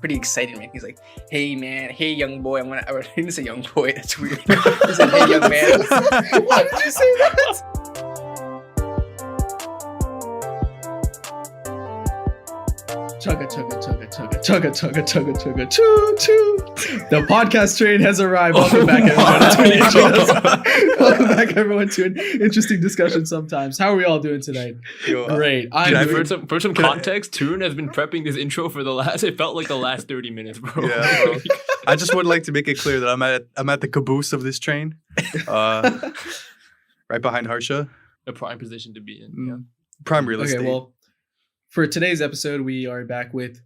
pretty excited, man. He's like, "Hey, man, hey, young boy, I didn't say young boy. That's weird. He said, "Hey, young man." Why did you say that? Chugga chugga chugga chugga chugga chugga chugga chugga choo choo. The podcast train has arrived. Welcome back, everyone. Welcome back, everyone, to an interesting discussion. Sometimes, how are we all doing tonight? Great. For some context, Tarun has been prepping this intro for the last. It felt like the last 30 minutes, bro. Yeah, bro. I just would like to make it clear that I'm at the caboose of this train, right behind Harsha. A prime position to be in. Yeah. Prime real estate. Okay, well, for today's episode, we are back with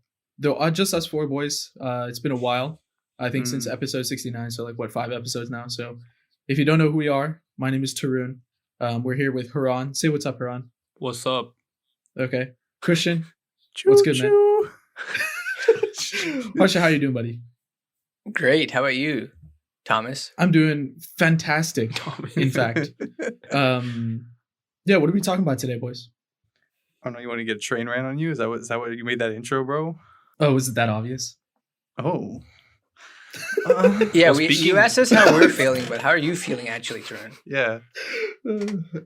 just us four boys. It's been a while, I think, since episode 69. So, 5 episodes now. So, if you don't know who we are, my name is Tarun. We're here with Haran. Say what's up, Haran. What's up? Okay. Christian. What's good, man? Harsha, how you doing, buddy? Great. How about you, Thomas? I'm doing fantastic. In fact. Yeah, what are we talking about today, boys? I don't know. You want to get a train ran on you? Is that what you made that intro, bro? Oh, was it that obvious? Oh. Yeah, you asked us how we're feeling, but how are you feeling actually, Tarun? Yeah.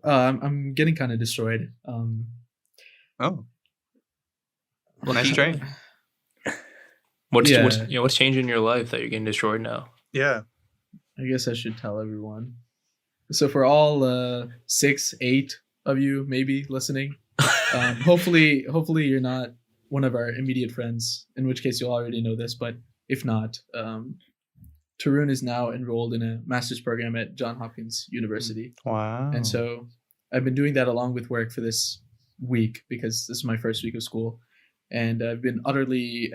I'm getting kind of destroyed. Oh. Nice train. What's changing in your life that you're getting destroyed now? Yeah. I guess I should tell everyone. So for all 6, 8 of you maybe listening, hopefully you're not one of our immediate friends, in which case you'll already know this, but if not, Tarun is now enrolled in a master's program at Johns Hopkins University. Wow. And so I've been doing that along with work for this week because this is my first week of school, and I've been utterly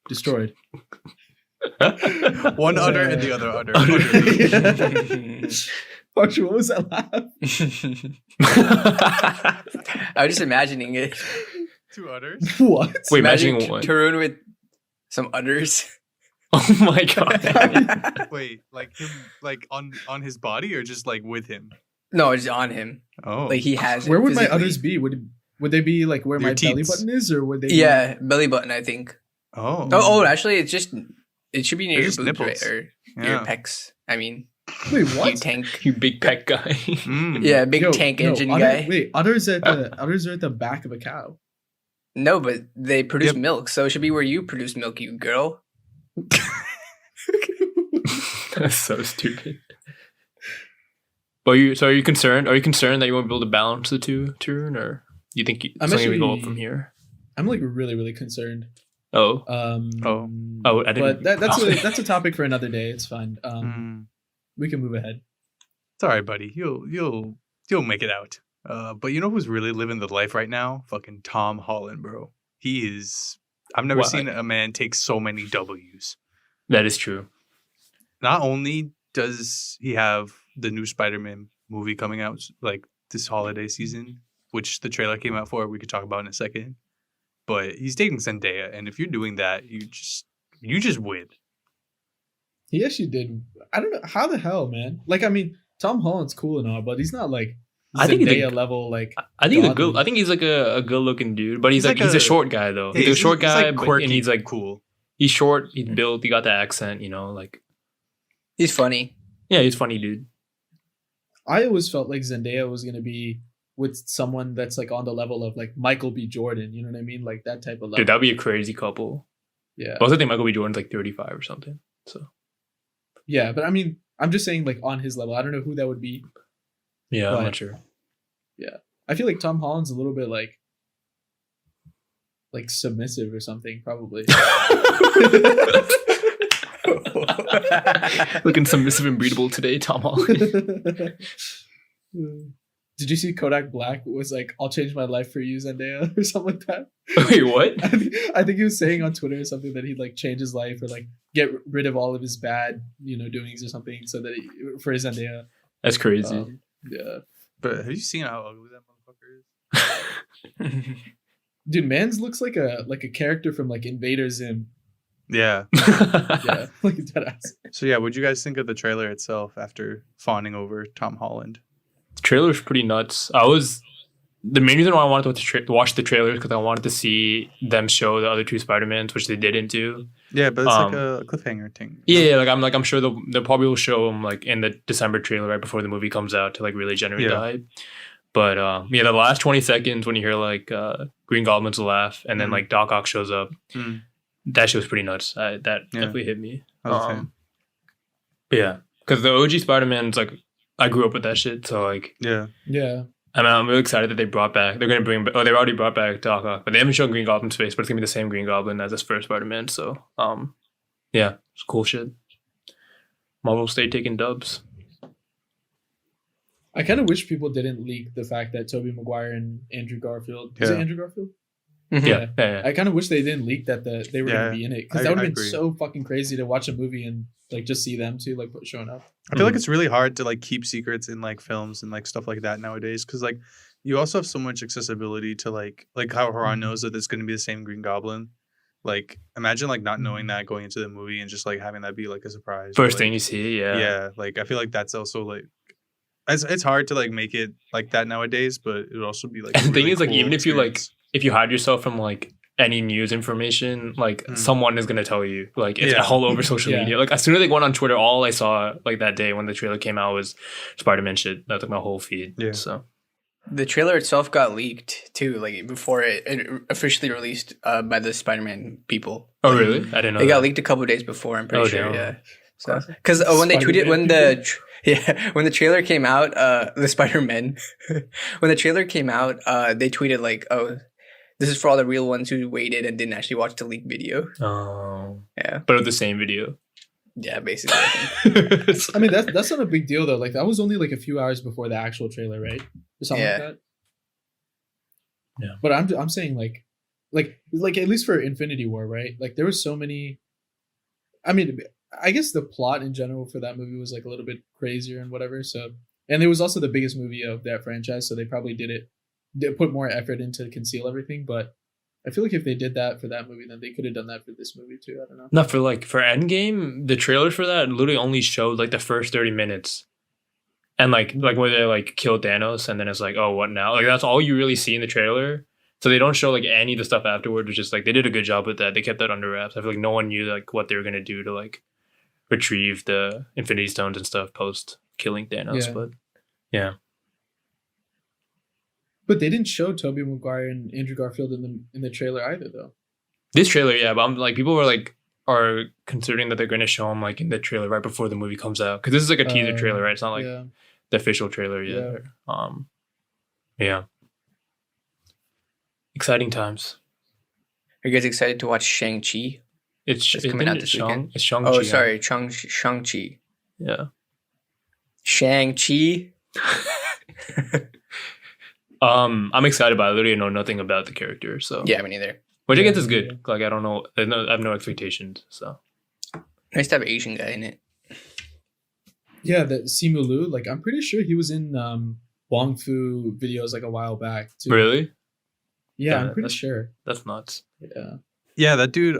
destroyed. One udder and the other udder. Archie, what was that laugh? I was just imagining it. 2 udders? What? Wait, Imagine imagining what? Tarun with some udders. Oh my god. Wait, like him, like on his body, or just like with him? No, it's on him. Oh, Like he has. Where it would my physically. udders be? Would they be like where Your my belly teats. button is, or would they? Yeah, belly button. I think. oh, Oh, actually, it should be near They're your just boobs, nipples. right? Or your Yeah. pecs. I mean, Wait, you what? tank. You big peck guy. Yeah, big Yo, tank no, engine udder- guy. Wait, udders are at the back of a cow. No, but they produce Yep. milk, so it should be where you produce milk, you girl. That's so stupid. But are you concerned? Are you concerned that you won't be able to balance the two, Tarun, or you think I'm something will go actually- up from here? I'm really, really concerned. Oh, Oh. I didn't. But that's a topic for another day. It's fine. We can move ahead. It's all right, buddy. You'll make it out. But you know who's really living the life right now? Fucking Tom Holland, bro. He is. I've never Why? seen a man take so many W's. That is true. Not only does he have the new Spider-Man movie coming out like this holiday season, which the trailer came out for, we could talk about in a second. But he's dating Zendaya, and if you're doing that, you just win. He actually did. I don't know how the hell, man. Like, I mean, Tom Holland's cool and all, but he's not like I think he's Zendaya like- level. Like, I think he's a godly. good. I think he's like a good looking dude, but he's He's a short guy though. He's a short guy, but- quirky, and he's like cool. he's short. He's built. He got the accent. Like He's funny. yeah, he's funny, dude. I always felt like Zendaya was gonna be with someone that's like on the level of like Michael B. Jordan. You know what I mean? Like that type of level. Dude, that'd be a crazy couple. Yeah. I also think Michael B. Jordan's like 35 or something. So Yeah, but I mean, I'm just saying like on his level. I don't know who that would be. yeah, But- I'm not sure. I feel like Tom Holland's a little bit like submissive or something, probably. Looking submissive and breedable today, Tom Holland. Did you see Kodak Black was like, "I'll change my life for you, Zendaya," or something like that? Wait, what? I think he was saying on Twitter or something that he'd like change his life or like get rid of all of his bad, doings or something, so that for Zendaya. That's crazy. Yeah, But have you seen how ugly that motherfucker is? dude, Mans looks like a character from like Invader Zim. Yeah. Yeah, like a dead ass. So yeah, what'd you guys think of the trailer itself after fawning over Tom Holland? The trailer's pretty nuts. I was the main reason why I wanted to watch the trailers because I wanted to see them show the other two Spider-Mans, which they didn't do. Yeah, but it's like a cliffhanger thing. Yeah, like I'm sure they'll probably will show them like in the December trailer right before the movie comes out to like really generate the hype. But yeah, the last 20 seconds when you hear like Green Goblin's laugh and then like Doc Ock shows up, that shit was pretty nuts. That definitely hit me. Yeah, because the OG Spider-Man's like I grew up with that shit, so like yeah. I mean, I'm really excited that they brought back. They're gonna bring. Oh, they already brought back Doc Ock, but they haven't shown Green Goblin's face. But it's gonna be the same Green Goblin as this first Spider-Man. So, yeah, it's cool shit. Marvel stay taking dubs. I kind of wish people didn't leak the fact that Tobey Maguire and Andrew Garfield. Is it Andrew Garfield? Mm-hmm. Yeah. I kind of wish they didn't leak that they were gonna be in it because that would have been agree. so fucking crazy to watch a movie and like just see them two like showing up. I feel like it's really hard to like keep secrets in like films and like stuff like that nowadays because like you also have so much accessibility to like how Haran knows that it's going to be the same Green Goblin. Like imagine like not knowing that going into the movie and just like having that be like a surprise. First like, thing you see, yeah. Like I feel like that's also like it's hard to like make it like that nowadays, but it would also be like. And the thing really is, like, cool even if you like, experience. if you hide yourself from like any news information, like someone is gonna tell you. Like it's all over social media. Like as soon as they went on Twitter, all I saw like that day when the trailer came out was Spider-Man shit. That's like my whole feed. Yeah. So The trailer itself got leaked too, like before it officially released by the Spider-Man people. oh really? I didn't know. It got that. leaked a couple of days before. I'm pretty sure. damn. Yeah. So because when they tweeted when the trailer came out, the Spider-Man when the trailer came out, they tweeted like, "Oh, this is for all the real ones who waited and didn't actually watch the leaked video." Oh. Yeah. But of the same video. Yeah, basically. I mean that's not a big deal though. Like that was only like a few hours before the actual trailer, right? Or something like that. Yeah. But I'm saying like at least for Infinity War, right? Like there was so many. I mean, I guess the plot in general for that movie was like a little bit crazier and whatever. So, and it was also the biggest movie of that franchise, so they probably they put more effort into conceal everything. But I feel like if they did that for that movie, then they could have done that for this movie too. I don't know. Not for Endgame, the trailers for that literally only showed like the first 30 minutes. And like where they like kill Thanos and then it's like, oh, what now? Like that's all you really see in the trailer. So they don't show like any of the stuff afterwards. It's just like they did a good job with that. They kept that under wraps. I feel like no one knew like what they were gonna do to like retrieve the Infinity Stones and stuff post killing Thanos. Yeah. But yeah. But they didn't show Tobey Maguire and Andrew Garfield in the trailer either, though. This trailer, yeah, but I'm like people are considering that they're gonna show them like in the trailer right before the movie comes out. Because this is like a teaser trailer, right? It's not like the official trailer yet. Yeah. Exciting times. Are you guys excited to watch Shang-Chi? It's coming out this weekend. It's Shang-Chi. Oh, sorry, Shang-Chi. Yeah. Shang-Chi. I'm excited about it. I literally know nothing about the character, so Yeah, me neither. which I guess is good. Like I don't know, I have no expectations. So Nice to have an Asian guy in it. Yeah, the Simu Liu, like I'm pretty sure he was in Wong Fu videos like a while back too. really, Yeah, Yeah, I'm pretty that's- sure. that's nuts. Yeah. Yeah, that dude.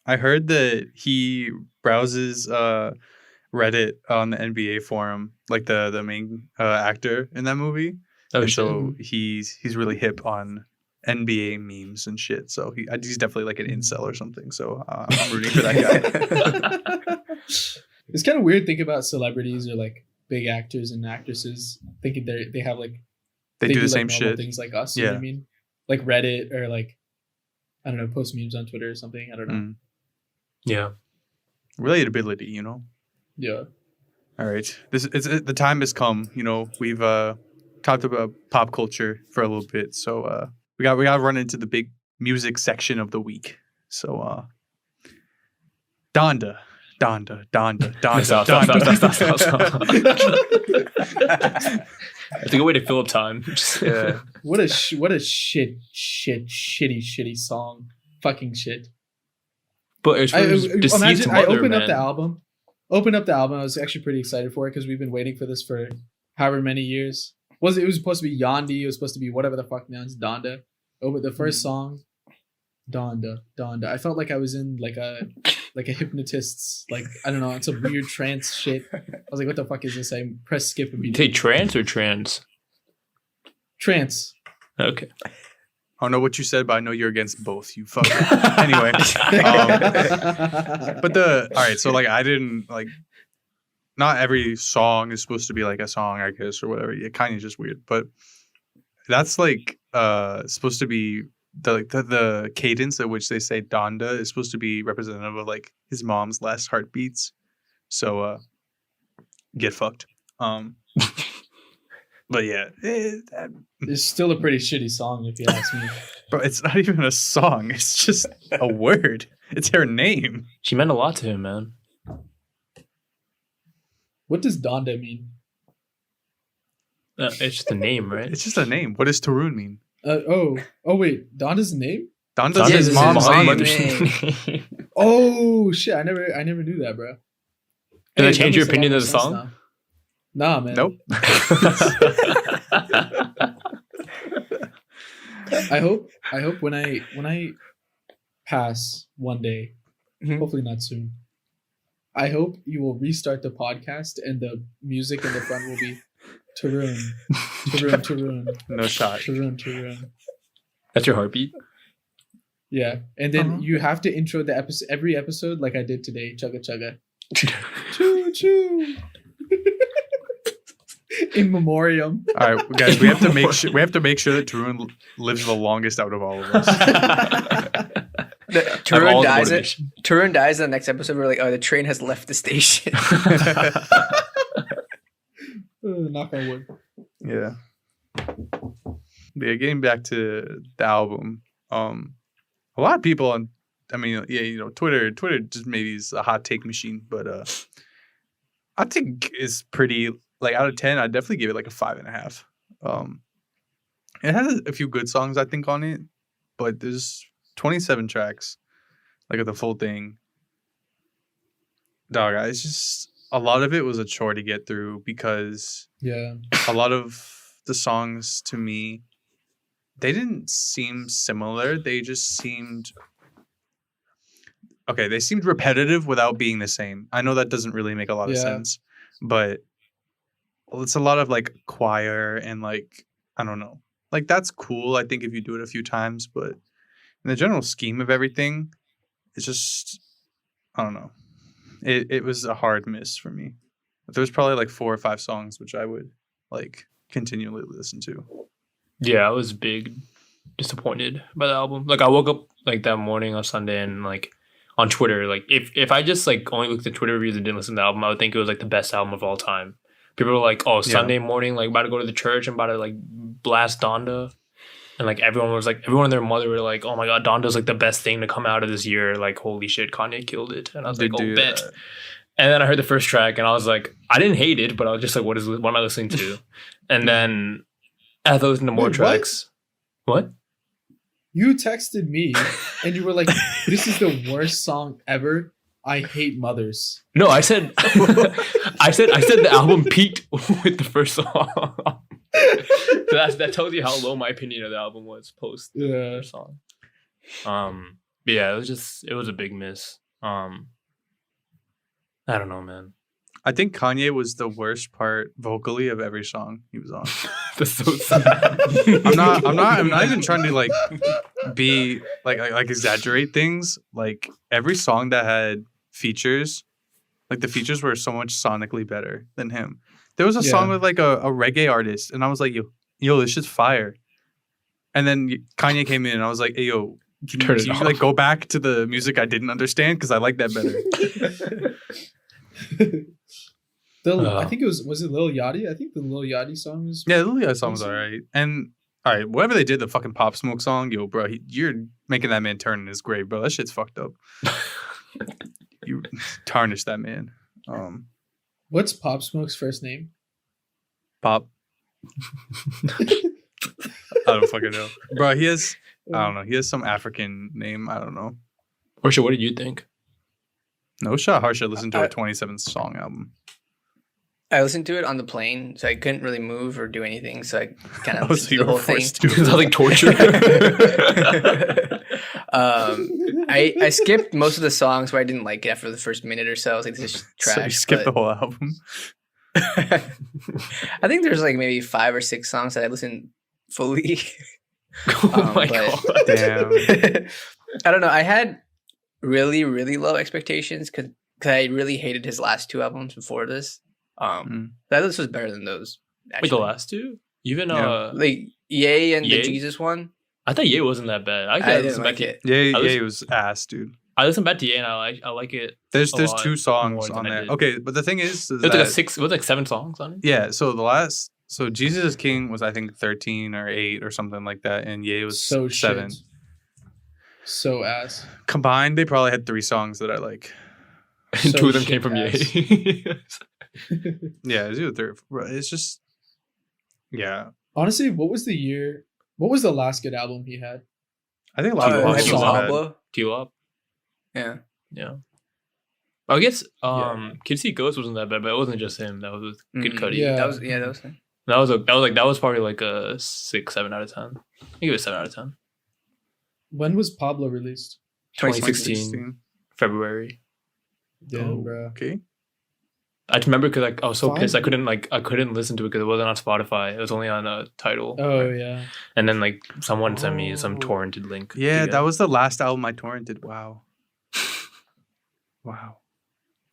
I heard that he browses Reddit on the NBA forum, like the main actor in that movie. Oh, And shit. so he's really hip on NBA memes and shit. So he's definitely like an incel or something. So I'm rooting for that guy. It's kind of weird thinking about celebrities or like big actors and actresses thinking they have like They do the like, same normal shit. things like us. You know what I mean? Like Reddit or like I don't know, post memes on Twitter or something. I don't know. Mm. Yeah. Relatability, you know. Yeah. All right, the time has come. You know, we've talked about pop culture for a little bit, so we got to run into the big music section of the week. So Donda. Stop. It's a good way to fill up time. Yeah. What a shitty song. Fucking shit. But it's Deceased Imagine I Mother, opened man. up the album. I was actually pretty excited for it because we've been waiting for this for however many years. It was supposed to be Yandi. It was supposed to be whatever the fuck now it's Donda. Oh, but the first song, Donda. I felt like I was in like a hypnotist's, like, I don't know, it's some weird trance shit. I was like, what the fuck is this? I press skip You immediately. take trance or trans? Trance. Okay. I don't know what you said, but I know you're against both. You fucker. Anyway, but all right. So like, I didn't like. Not every song is supposed to be like a song, I guess, or whatever. It kind of just weird, but that's like supposed to be the cadence at which they say Donda is supposed to be representative of like his mom's last heartbeats. So get fucked. But yeah, It's still a pretty shitty song if you ask me. bro, it's not even a song. It's just a word. It's her name. She meant a lot to him, man. What does Donda mean? It's just a name, right? It's just a name. What does Tarun mean? Oh wait, Donda's a name? Donda's Yeah, his his mom's mom. name. Oh shit! I never knew that, bro. Did Hey, that change your makes a lot opinion more of the sense song? now. Nah, man. Nope. I hope when I pass one day, Mhm. hopefully not soon. I hope you will restart the podcast and the music in the front will be Tarun, Tarun, Tarun, No shot. Tarun. That's your heartbeat? Yeah, and then Uh-huh. you have to intro the episode every episode like I did today. Chugga chugga, choo choo. In memoriam. All right, guys, we have to make sure that Tarun lives the longest out of all of us. Tarun dies. Tarun dies in the next episode. We're like, oh, the train has left the station. Knock on wood. Yeah. Yeah, getting back to the album. A lot of people on Twitter just maybe is a hot take machine, but I think it's pretty like out of 10, I'd definitely give it like a 5.5. It has a few good songs I think on it, but there's 27 tracks, like of the full thing. Dog, it's just a lot of it was a chore to get through because Yeah. a lot of the songs to me, they didn't seem similar. They just seemed they seemed repetitive without being the same. I know that doesn't really make a lot of Yeah. sense, but it's a lot of like choir and like I don't know. Like that's cool, I think, if you do it a few times, but in the general scheme of everything, it's just I don't know. It was a hard miss for me. But there was probably like 4 or 5 songs which I would like continually listen to. Yeah, I was big disappointed by the album. Like I woke up like that morning on Sunday and like on Twitter, like if I just like only looked at Twitter reviews and didn't listen to the album, I would think it was like the best album of all time. People were like, oh, Sunday morning, like about to go to the church and about to like blast Donda. And like everyone and their mother were like, oh my god, Donda's like the best thing to come out of this year. Like, holy shit, Kanye killed it. And I was like, oh, bet. And then I heard the first track and I was like, I didn't hate it, but I was just like, what am I listening to? And then as I listened to more Wait, tracks. What? You texted me and you were like, this is the worst song ever. I hate mothers. No, I said I said the album peaked with the first song. So that tells you how low my opinion of the album was post the Yeah. first song. But yeah, it was a big miss. I don't know, man. I think Kanye was the worst part vocally of every song he was on. That's so sad. I'm not even trying to like be like exaggerate things. Like every song that had features, like the features were so much sonically better than him. There was a song with like a reggae artist, and I was like, yo, this shit's fire. And then Kanye came in, and I was like, hey, yo, can you like go back to the music I didn't understand because I like that better. I think it was it Lil Yachty? I think the Lil Yachty song was. Yeah, the Lil Yachty song was alright. And all right, whatever they did, the fucking Pop Smoke song, yo, bro, you're making that man turn in his grave, bro. That shit's fucked up. You tarnished that man. What's Pop Smoke's first name? Pop. I don't fucking know, bro. He has some African name. I don't know. Harsha, what did you think? No shot. Harsha listened to a 27 song album. I listened to it on the plane, so I couldn't really move or do anything. So I kind of Oh, listened so to you the were whole thing. forced to. It's like torture. I skipped most of the songs where I didn't like it after the first minute or so. I was like, this is trash. So you skipped the but whole album. I think there's like maybe 5 or 6 songs that I listened fully. Oh my but- god. Damn. I don't know. I had really, really low expectations because I really hated his last two albums before this. This was better than those. Wait, Actually. the last two? Even Yeah. Like Ye and Ye? the Jesus one. I thought Ye wasn't that bad. I listened didn't back like to- it. Yeah, I was- it was ass, dude. I listened back to Ye and I like it. There's a there's lot two songs more on than I there. did. Okay, but the thing is It was like that, it was like 7 songs on it. yeah. So Jesus is King was I think 13 or 8 or something like that, and Ye was So 7. shit. So ass. Combined, they probably had 3 songs that I like. And So 2 of them shit came from ass. Ye. Yeah, it's either 3. It's just, yeah. Honestly, what was the year? What was the last good album he had? I think a lot of Life those is songs Hard. are bad. Pablo. T-Lop. Yeah. Yeah. I guess Yeah. Kid See Ghost wasn't that bad, but it wasn't just him. That was with Kid Mhm. Cudi. Yeah. That was him. That was probably like a 6, 7 out of 10. I think it was 7 out of 10. When was Pablo released? 2016 February. Damn, bro. Okay. I remember because like I was so Fine. pissed I couldn't listen to it because it wasn't on Spotify. It was only on a Tidal. Oh yeah. And then like someone sent me some Oh. torrented link. Yeah, to that was the last album I torrented. Wow. Wow.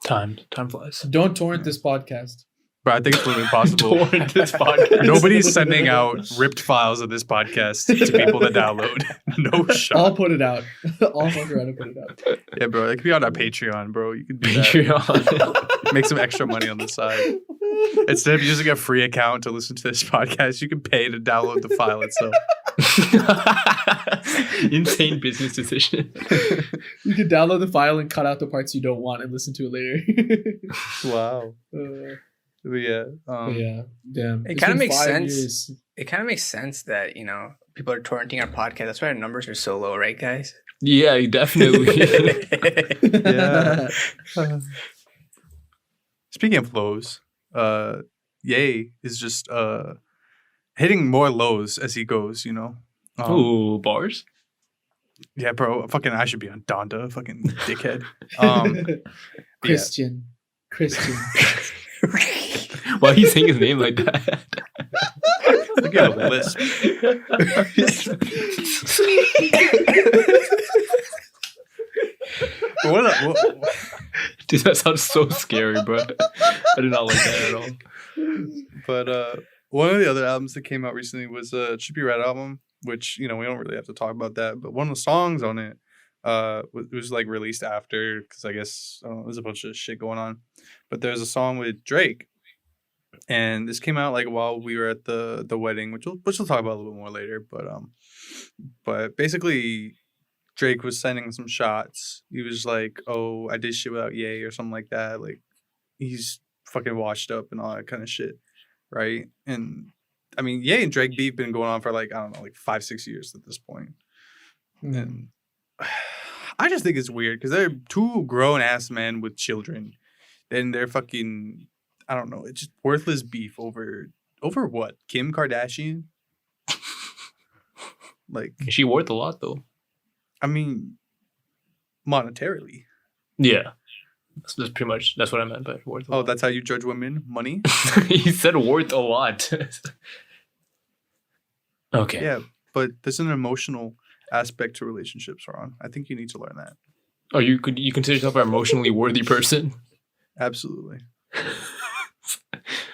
time flies. Don't torrent this podcast. Bro, I think it's literally impossible. Torrent this podcast. Nobody's sending out ripped files of this podcast to people to download. No I'll shot. put it out. I'll fuck around and put it out. Yeah, bro. It could be on our Patreon, bro. You could do that. Patreon. Make some extra money on the side. Instead of using a free account to listen to this podcast, you can pay to download the file itself. Insane business decision. You can download the file and cut out the parts you don't want and listen to it later. Wow. Uh, But yeah. but yeah, damn. It It's kinda been makes 5 sense. years. It kind of makes sense that people are torrenting our podcast. That's why our numbers are so low, right, guys? Yeah, definitely. Yeah. Speaking of lows, Ye is just hitting more lows as he goes, you know? Ooh, bars. Yeah, bro. Fucking I should be on Donda, fucking dickhead. Yeah. Christian. Why are you saying his name like that? Look at a lisp. what Dude, that sounds so scary, bro. I did not like that at all. But one of the other albums that came out recently was a Trippie Redd album, which we don't really have to talk about that. But one of the songs on it was like released after because I guess I don't know, there's a bunch of shit going on. But there's a song with Drake, and this came out like while we were at the wedding, which we'll talk about a little bit more later. But basically, Drake was sending some shots. He was like, "Oh, I did shit without Ye" or something like that. Like he's fucking washed up and all that kind of shit, right? And I mean, Ye and Drake beef been going on for like I don't know, like 5-6 years at this point. And I just think it's weird because they're 2 grown ass men with children, and they're fucking I don't know. It's just worthless beef over what? Kim Kardashian? Like, She worth a lot though. I mean, monetarily. Yeah. That's pretty much that's what I meant by worth a Oh, lot. that's how you judge women? Money? He said worth a lot. Okay. Yeah, but there's an emotional aspect to relationships, Ron. I think you need to learn that. Oh, you consider yourself an emotionally worthy person? Absolutely.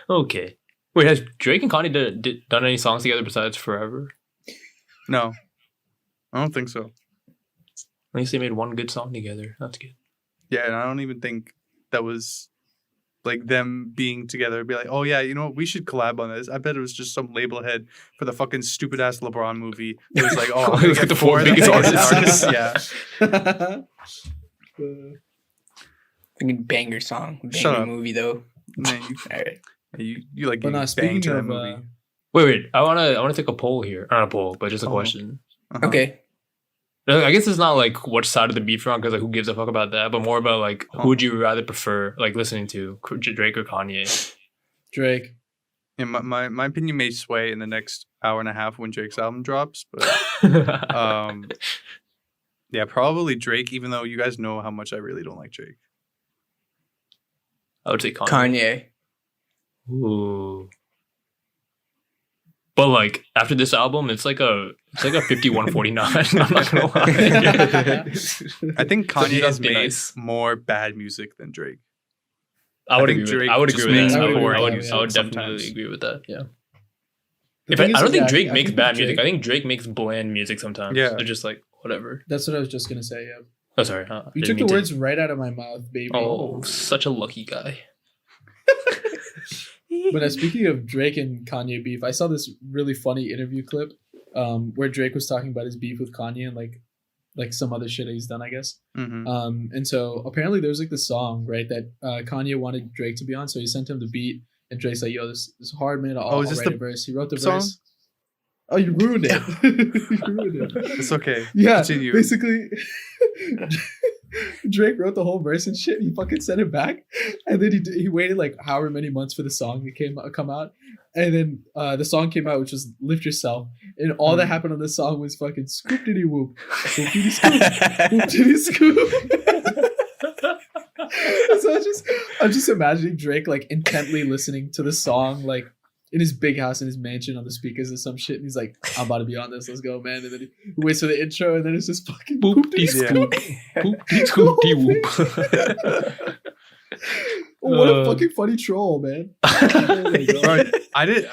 Okay. Wait, has Drake and Kanye done any songs together besides Forever? No, I don't think so. At least they made one good song together. That's good. Yeah, and I don't even think that was like them being together. Be like, oh yeah, you know what? We should collab on this. I bet it was just some label head for the fucking stupid ass LeBron movie. It was like, oh, I'm gonna Look at get the 4 4 of the biggest biggest artists. Yeah, Fucking banger song. Shut Banger up. movie though. man, All right. you like But getting no, speaking banged to that of, movie. Wait. I wanna take a poll here. Not a poll, but just a Oh. question. Uh-huh. Okay. I guess it's not like which side of the beef you're on because like who gives a fuck about that, but more about like who would you rather prefer like listening to, Drake or Kanye? Drake. Yeah, my opinion may sway in the next hour and a half when Drake's album drops, but yeah, probably Drake. Even though you guys know how much I really don't like Drake. I would say Kanye. Kanye. Ooh. But like after this album, it's like a 51-49. I'm not gonna lie. I think So Kanye that's has been made nice. more bad music than Drake. I would think agree. Drake I would just agree with makes that. I boring would music definitely sometimes. agree with that. Yeah. The If I thing is, don't think yeah, Drake I makes think bad with music. Drake- I think Drake makes bland music sometimes. Yeah. They're just like whatever. That's what I was just gonna say. Yeah, Oh, sorry. you took the words right out of my mouth, baby. Oh, such a lucky guy. But speaking of Drake and Kanye beef, I saw this really funny interview clip where Drake was talking about his beef with Kanye and like some other shit that he's done, I guess. Mm-hmm. And so apparently there was like the song, right, that Kanye wanted Drake to be on, so he sent him the beat, and Drake's like, "Yo, this is hard, man. I'll is this write the a verse." He wrote the song? verse. Oh, you ruined it. You ruined it. It's okay. Yeah, Continue. basically, Drake wrote the whole verse and shit. He fucking sent it back, and then he waited like however many months for the song to come out, and then the song came out, which was "Lift Yourself," and all that happened on the song was fucking scoop diddy whoop, whoop diddy scoop, whoop diddy scoop. So I'm just imagining Drake like intently listening to the song like in his big house in his mansion on the speakers or some shit, and he's like, "I'm about to be on this. Let's go, man!" And then he waits for the intro, and then it's just fucking Boop dee Yeah. scoop. Boop dee scoop dee whoop. What a fucking funny troll, man! Oh my God. Bro, I did.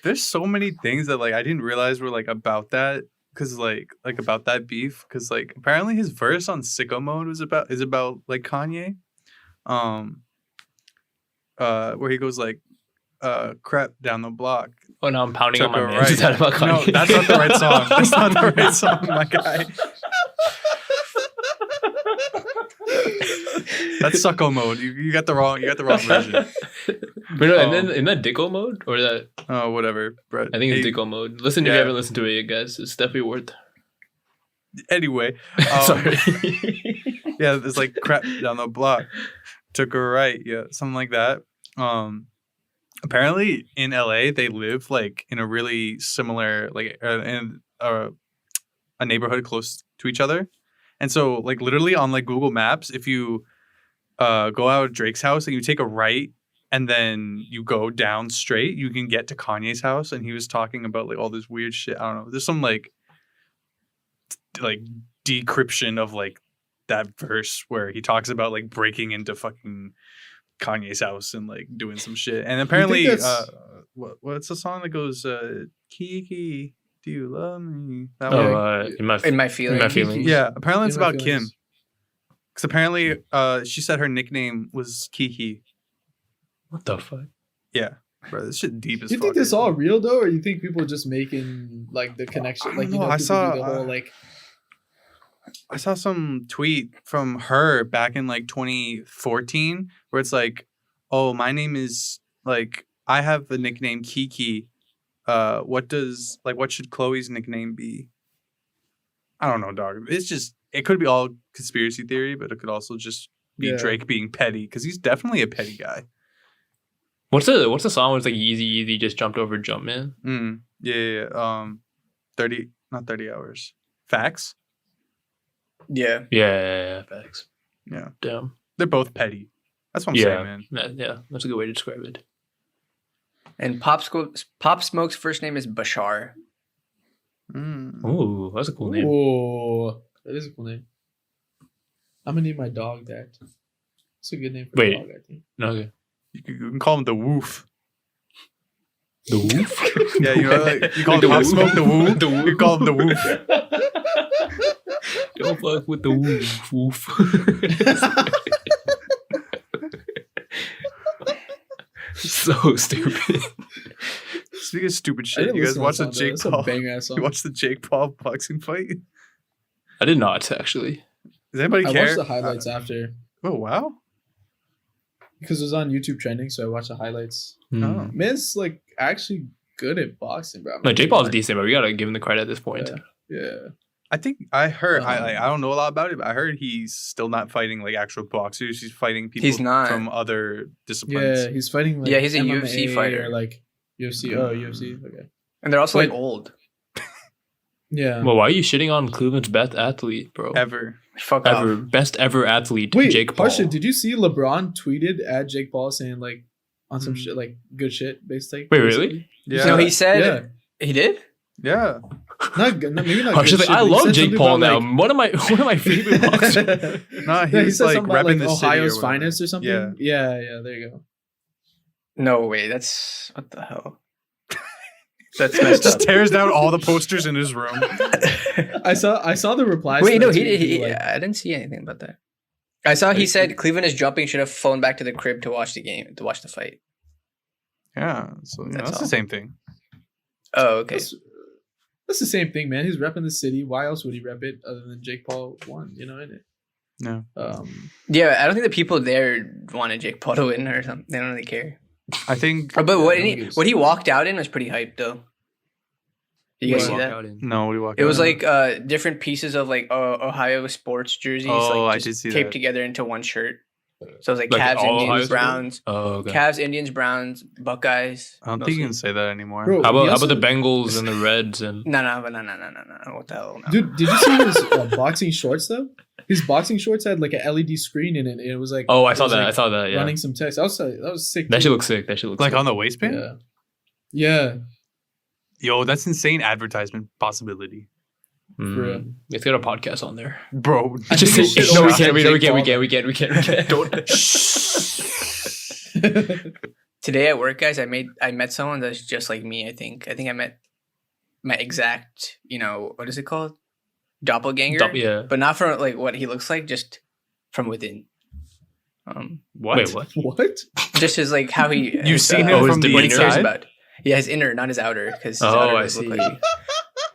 There's so many things that like I didn't realize were like about that because like about that beef because like apparently his verse on Sicko Mode is about like Kanye, where he goes like, crap down the block. Oh, now I'm pounding on Took my a man. right. Is that about No, Kanye? that's not the right song. That's not the right song, my guy. That's Sucko Mode. You got the wrong version. But no, and then in that Dicko mode or that Oh, whatever. Brett. I think it's Hey, Dicko mode. Listen if Yeah. you haven't listened to it yet, guys. It's definitely worth. Anyway, Sorry. yeah, it's like crap down the block. Took a right, yeah, something like that. Apparently in LA they live like in a really similar like in a neighborhood close to each other, and so like literally on like Google Maps, if you go out of Drake's house and you take a right and then you go down straight, you can get to Kanye's house. And he was talking about like all this weird shit. I don't know. There's some like decryption of like that verse where he talks about like breaking into fucking Kanye's house and like doing some shit. And apparently, that's- what's the song that goes Kiki, do you love me? That one. Oh, in my feelings. In my feelings. Yeah, apparently it's In My about Kim. Feelings. Because apparently she said her nickname was Kiki. What the fuck? Yeah. Bro, this shit deep as Do you fuck. think this all real though, or you think people just making like the connection? I Like don't you know, know, I people saw, do the whole like. I saw some tweet from her back in like 2014 where it's like, oh, my name is like, I have the nickname Kiki. What should Chloe's nickname be? I don't know, dog. It's just, it could be all conspiracy theory, but it could also just be Yeah. Drake being petty because he's definitely a petty guy. What's the song where it's like Easy just jumped over Jumpman? Yeah. 30 hours. Facts. Yeah. Yeah, facts. Yeah. Damn. They're both petty. That's what I'm Yeah. saying, man. Yeah, that's a good way to describe it. And Pop Smoke's first name is Bashar. Mm. Ooh, that's a cool name. Oh, that is a cool name. I'm gonna name my dog that. It's a good name for Wait. a dog, I think. Okay. You can call him the Woof. The Woof? Yeah, you know, like, you call Like him the Pop Woof? Smoke the Woof. The Woof. You call him the Woof. Don't fuck with the Woof. So stupid. Speaking of stupid I shit, didn't you guys listen to watch that the song, though. Jake That's a Paul? banger ass song. You watch the Jake Paul boxing fight? I did not actually. Does anybody I care? watched the highlights after Oh wow! because it was on YouTube trending, so I watched the highlights. Oh. Man's like actually good at boxing, bro. No, Jake Paul's decent, but we gotta give him the credit at this point. Yeah. I think I heard. Um, I don't know a lot about it, but I heard he's still not fighting like actual boxers. He's fighting people He's not. from other disciplines. Yeah, he's fighting like Yeah, he's a MMA UFC fighter. or like UFC. Oh, UFC. Okay. And they're also like Wait. old. Yeah. Well, why are you shitting on Cleveland's best athlete, bro? Ever. Fuck Ever. off. Best ever athlete, Wait, Jake Paul. Harsha, did you see LeBron tweeted at Jake Paul saying like on some shit like good shit based like Wait, really? Yeah. No, he said Yeah. He did? Yeah. Maybe not. Harsha's good like, shit, I but he love said Jake something Paul about, now. One of my favorite boxers. Nah, he Yeah, he was said like something about repping like the city or Ohio's whatever. finest or something. Yeah. Yeah. There you go. No way. That's what the hell. That's messed Just up. tears down all the posters in his room. I saw the replies. Wait, to no, that he tweet, did. people like, I didn't see anything about that. I saw he said Cleveland is jumping. Should have flown back to the crib to watch the game, to watch the fight. Yeah, so That's that's all. the same thing. Oh, okay. That's the same thing, man. He's repping the city. Why else would he rep it other than Jake Paul won? You know, innit? No. Yeah, I don't think the people there wanted Jake Paul to win or something. They don't really care. I think But Yeah, what he walked out in was pretty hyped, though. Did you guys see that? no. What do you walk? It was out? like different pieces of like Ohio sports jerseys, Oh, like I just did see taped that. together into one shirt. So it was like Like Cavs, all Ohio Indians, sports? Browns, Oh, okay. Cavs, Indians, Browns, Buckeyes. I don't think you can say that anymore. Bro, How he about also- the Bengals and the Reds and No. What the hell? No. Dude, did you see his boxing shorts though? His boxing shorts had like an LED screen in it, and it was like oh, I it saw was, that. like, I saw that. Yeah, running some text. That was sick. that too. should look sick. That should look Like sick. on the waistband? Yeah. Yo, that's insane advertisement possibility, for real. Let's get a podcast on there. bro. I Just think say, we should no, we always can't. have We Jake can't. We can't. Don't. Today at work, guys, I met someone that's just like me. I think I met my exact, what is it called, doppelganger. Yeah. But not from like what he looks like, just from within. What? Wait, what? What? Just as like how he You've seen him him from the what he cares inside? about. Yeah, his inner, not his outer, because his Oh, outer I does look see. like.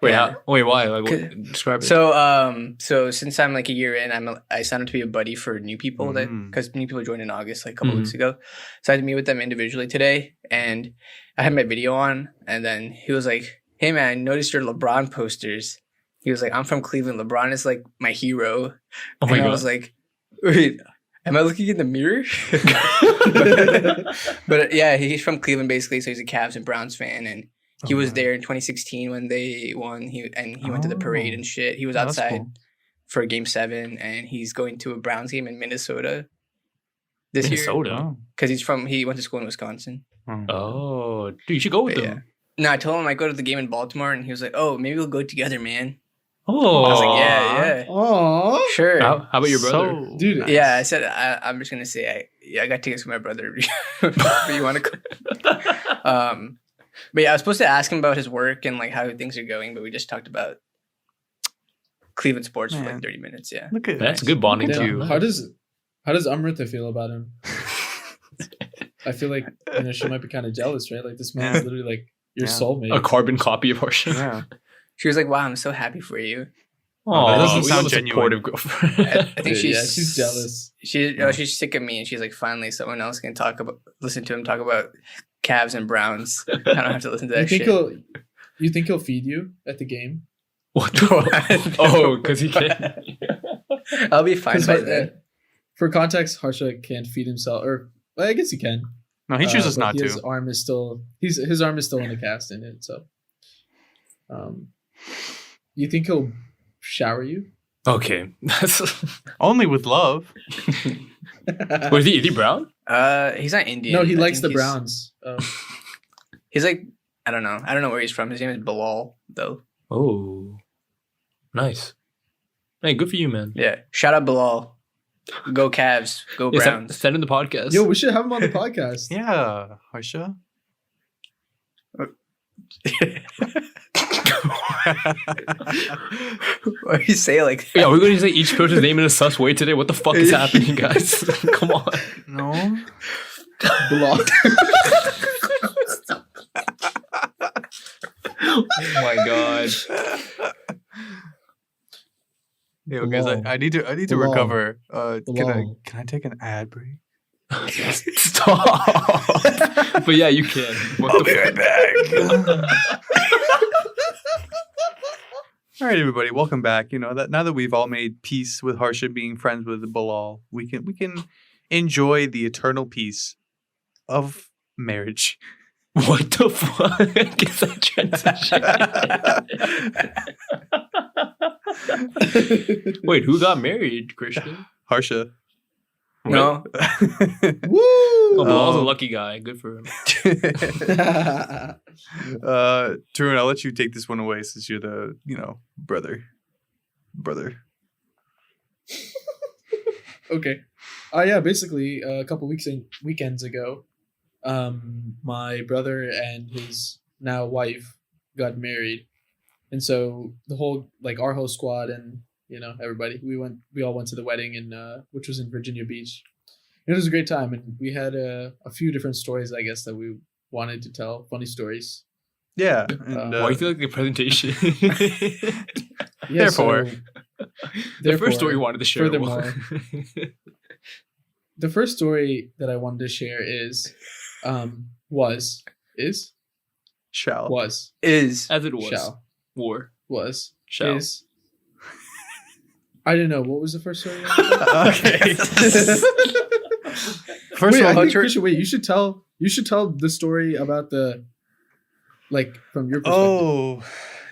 Wait, Yeah. wait, why? Like, Could- what, describe it. So since I'm like a year in, I signed up to be a buddy for new people Mm. because new people joined in August, like a couple weeks ago. So I had to meet with them individually today, and I had my video on, and then he was like, "Hey man, I noticed your LeBron posters." He was like, "I'm from Cleveland. LeBron is like my hero." oh my and I god. was like, "Wait, am I looking in the mirror?" but yeah, he's from Cleveland basically, so he's a Cavs and Browns fan, and he was there in 2016 when they won. He went to the parade and shit. He was That's outside cool. for Game 7, and he's going to a Browns game in Minnesota this year Minnesota. Oh. because he went to school in Wisconsin. Oh, dude, you should go with But them. No, I told him I go to the game in Baltimore, and he was like, "Oh, maybe we'll go together, man." Oh, I was like, "Yeah, Aww. sure." How about your brother? So Dude, nice. Yeah, I said I'm just gonna say I got tickets with my brother. But you want to go? But yeah, I was supposed to ask him about his work and like how things are going, but we just talked about Cleveland sports for Man. like 30 minutes. Yeah. Look at That's a good bonding Damn, too. how does Amrita feel about him? I feel like she might be kind of jealous, right? Like this man's Yeah. literally like your Yeah. soulmate. A carbon copy of Harsha. Yeah. She was like, "Wow, I'm so happy for you." Oh, that doesn't we sound love a genuine. supportive girlfriend. I think Dude, she's jealous. She's sick of me, and she's like, finally, someone else can listen to him talk about Cavs and Browns. I don't have to listen to that shit. You think he'll feed you at the game? What the fuck? Oh, because he can't. I'll be fine 'Cause by then. for context, Harsha can't feed himself, or well, I guess he can. No, he chooses but not his to. arm is still his arm is still in the cast in it. So, you think he'll shower you? Okay. That's. Only with love. Wait, is he brown? He's not Indian. No, he I likes think the he's- Browns. He's like, I don't know where he's from. His name is Bilal, though. Oh, nice. Hey, good for you, man. Yeah. Shout out Bilal. Go Cavs. Go Yeah, Browns. send him the podcast. Yo, we should have him on the podcast. Yeah, Harsha. Why do you say it like that? Yeah, we're going to say each person's name in a sus way today. What the fuck is happening, guys? Come on. No. Block. Oh my god. Yeah, guys, Bilal. I need to Bilal. recover. Bilal. Can I take an ad break? Stop. But yeah, you can. What the fuck? back. All right, everybody, welcome back. You know that now that we've all made peace with Harsha being friends with Bilal, we can enjoy the eternal peace of marriage. What the fuck is that transition? Wait, who got married, Christian? Harsha. No. Woo! Oh, Bilal's a Um, lucky guy. Good for him. Tarun, I'll let you take this one away since you're the, brother. Okay. Yeah, basically a couple weekends ago, my brother and his now wife got married. And so the whole our whole squad and everybody, we all went to the wedding which was in Virginia Beach. It was a great time, and we had a few different stories, I guess, that we wanted to tell, funny stories. Yeah. And, Why do you feel like the presentation? Yeah, Therefore. The first story we wanted to share. Furthermore, the first story that I wanted to share is shall. was Is as it was. shall War. was Shall. is. I didn't know what was the first story. Okay. First Wait, of all, Christian, wait. You should tell the story about the from your perspective. oh,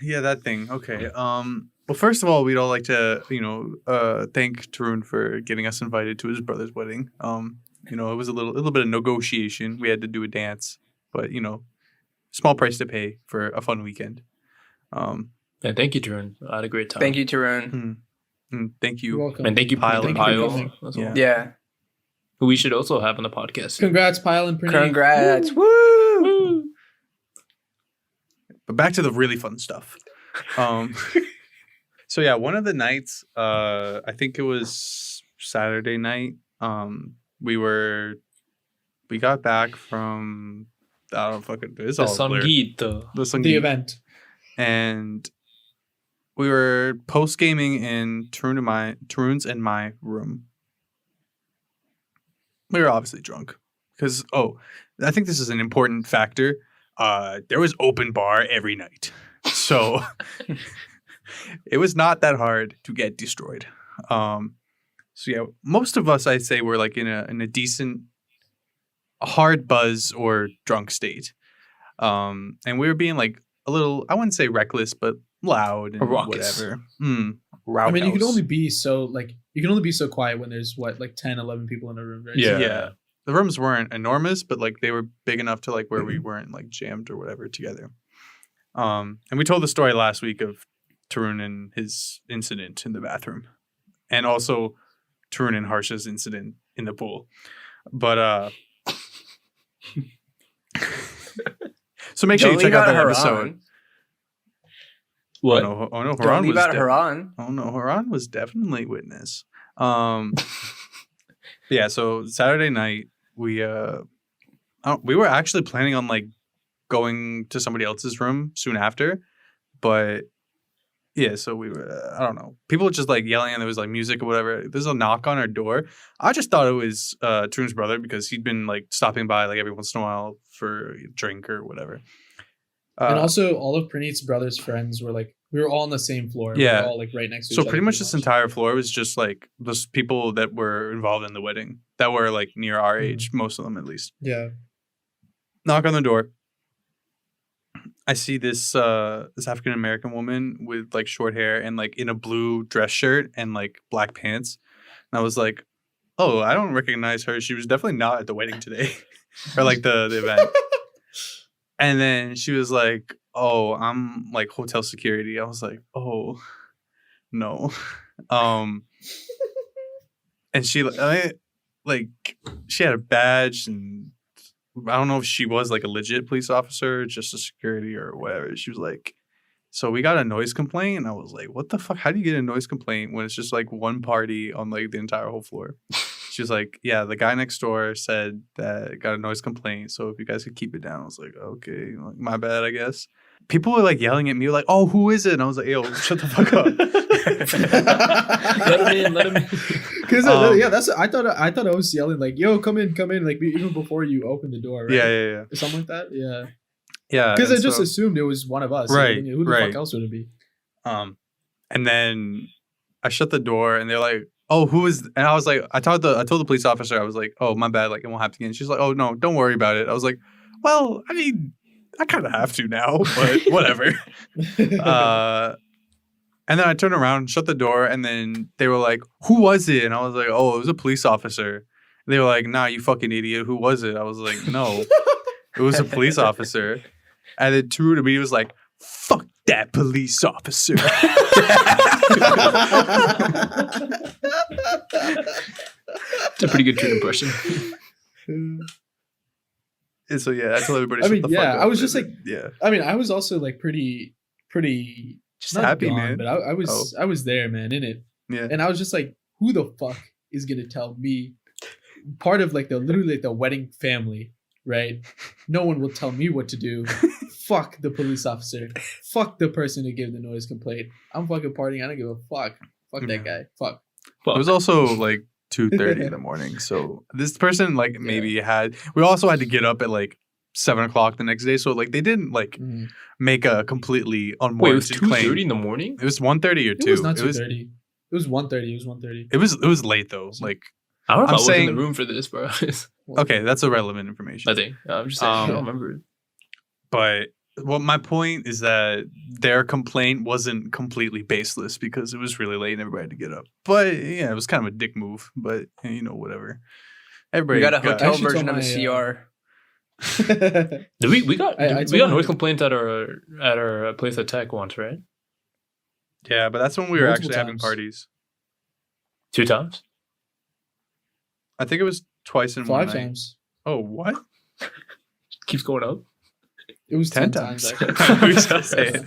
yeah, that thing. Okay. Well, first of all, we'd all like to, thank Tarun for getting us invited to his brother's wedding. It was a little bit of negotiation. We had to do a dance, but small price to pay for a fun weekend. And thank you, Tarun. I had a great time. thank you, Tarun. And thank You're you. welcome. And thank you, Pyle Pyle and and Pyle. Pyle. as well. Yeah. Who we should also have on the podcast. Congrats, Pyle and Pranay. Congrats. Woo! Woo. But back to the really fun stuff. So yeah, one of the nights, I think it was Saturday night. We got back from, I don't fucking, it's The all blurred. Sangeet. The The Sangeet. event. And we were post gaming in Tarun's and my room. We were obviously drunk because I think this is an important factor. There was open bar every night, so it was not that hard to get destroyed. So yeah, most of us, I'd say, were in a decent hard buzz or drunk state, and we were being a little, I wouldn't say reckless, but loud and Raucous. whatever. I mean, you can only be so quiet when there's 10, 11 people in a room, right? Yeah. Yeah. The rooms weren't enormous, but they were big enough to where we weren't jammed or whatever together. And we told the story last week of Tarun and his incident in the bathroom, and also Tarun and Harsha's incident in the pool. But so make sure you Don't check leave out that Haran. episode. What? Oh no, Don't Haran leave was out Haran. Oh no, Haran was definitely witness. Yeah, so Saturday night we were actually planning on going to somebody else's room soon after, but yeah, so we were I don't know. People were just yelling and there was music or whatever. There's a knock on our door. I just thought it was Tarun's brother because he'd been stopping by every once in a while for a drink or whatever. And also, all of Praneet's brother's friends were we were all on the same floor. Yeah. We were all right next to each So other. pretty much this entire floor was just those people that were involved in the wedding that were near our age, most of them at least. Yeah. Knock on the door. I see this African American woman with short hair and in a blue dress shirt and black pants. And I was like, oh, I don't recognize her. She was definitely not at the wedding today or the event. And then she was like, oh, I'm hotel security. I was like, oh, no. And she she had a badge, and I don't know if she was a legit police officer, just a security or whatever. She was like, so we got a noise complaint. And I was like, what the fuck? How do you get a noise complaint when it's just one party on the entire whole floor? She was like, yeah, the guy next door said that got a noise complaint. So if you guys could keep it down. I was like, okay, my bad, I guess. People were yelling at me oh, who is it? And I was like, yo, shut the fuck up. Let him in. Because I thought I was yelling yo, come in, even before you open the door, right? Yeah. Or something like that. Yeah. Yeah. Because I just assumed it was one of us. Right, Who the right. fuck else would it be? And then I shut the door and they're like, oh, who is, and I was like, I told the police officer, I was like, oh, my bad, it won't have to get in. She's like, oh no, don't worry about it. I was like, well, I mean, I kind of have to now, but whatever. And then I turned around, shut the door, and then they were like, who was it? And I was like, oh, it was a police officer. They were like, "Nah, you fucking idiot. Who was it?" I was like, "No, it was a police officer." And then True to me was like, "Fuck that police officer." It's a pretty good True impression. And so yeah, I told everybody. I shut mean, the fuck yeah, up. I was just And like, yeah, I mean, I was also like pretty just not happy, gone, man. but I was there, man, in it, Yeah, and I was just like, who the fuck is gonna tell me? Part of like literally like the wedding family, right? No one will tell me what to do. Fuck the police officer. Fuck the person who gave the noise complaint. I'm fucking partying. I don't give a fuck. Fuck Yeah. that guy. Fuck. it was also like 2:30 in the morning. So this person like maybe had. We also had to get up at like 7 o'clock the next day. So like they didn't like Mhm. make a completely Wait, it was unwarranted 2:30 claim. in the morning? It was 1:30 or It 2. was not 2:30. It was 1:30. It was 1:30. It was late though. Like I don't know if I'm I was in saying- the room for this, bro. okay, that's irrelevant information. I think. I'm just saying. I don't remember. But well, my point is that their complaint wasn't completely baseless because it was really late and everybody had to get up. But yeah, it was kind of a dick move. But you know, whatever. Everybody We got a hotel actually version told of a my, CR. Did we got I we told got my- noise complaints at our place at Tech once, right? Yeah, but that's when we were Multiple actually having times. parties. 2 times? I think it was twice in one 5 night. times. Oh, what? Keeps going up. It was 10 10 times. times. Actually. We shall say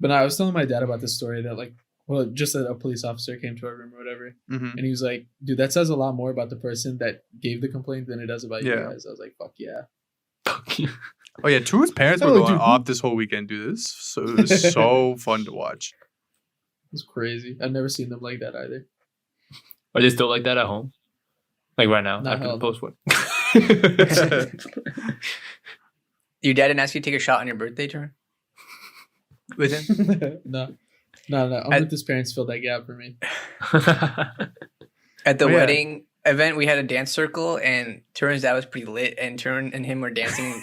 But no, I was telling my dad about this story that like, well, just that a police officer came to our room or whatever, hmm and he was like, "Dude, that says a lot more about the person that gave the complaint than it does about you Yeah. guys." I was like, "Fuck yeah." Oh yeah, True's parents were Oh, going dude. off this whole weekend, dude. This so it was so fun to watch. It was crazy. I've never seen them like that either. Are they still like that at home? Like right now, No, after the hell no. post one. Your dad didn't ask you to take a shot on your birthday, turn with him No. At- Umberto's parents filled that gap for me. at the Oh, yeah. wedding event. We had a dance circle, and Turin's dad was pretty lit, and Turin and him were dancing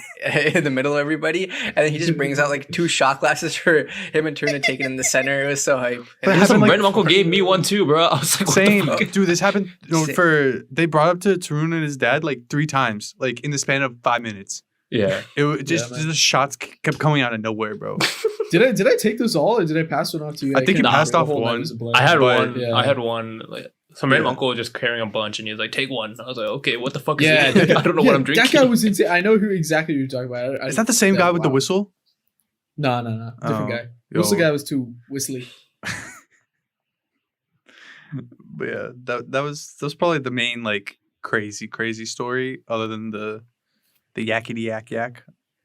in the middle of everybody. And then he just brings out like 2 shot glasses for him and Turin to take it in the center. It was so hype. But And it Some happened, like, random uncle gave me one too, bro. I was like, what Same, the fuck? dude. This happened Same. for they brought up to Tarun and his dad like 3 times, like in the span of 5 minutes. Yeah. It was just man. the shots kept coming out of nowhere, bro. Did I take those all, or did I pass one off to you? I think you can't passed remember. off The whole night one. was a blur. I had But- one. Yeah. I had one. Like some random Yeah. uncle was just carrying a bunch, and he was like, "Take one." I was like, "Okay, what the fuck is Yeah, it? I don't know what I'm drinking." That guy was insane. I know who exactly you're talking about. Is that the same guy with the wow. whistle? No. Different Oh, guy. yo. Whistle guy was too whistly. But yeah, that was probably the main like crazy story, other than the yakety yak.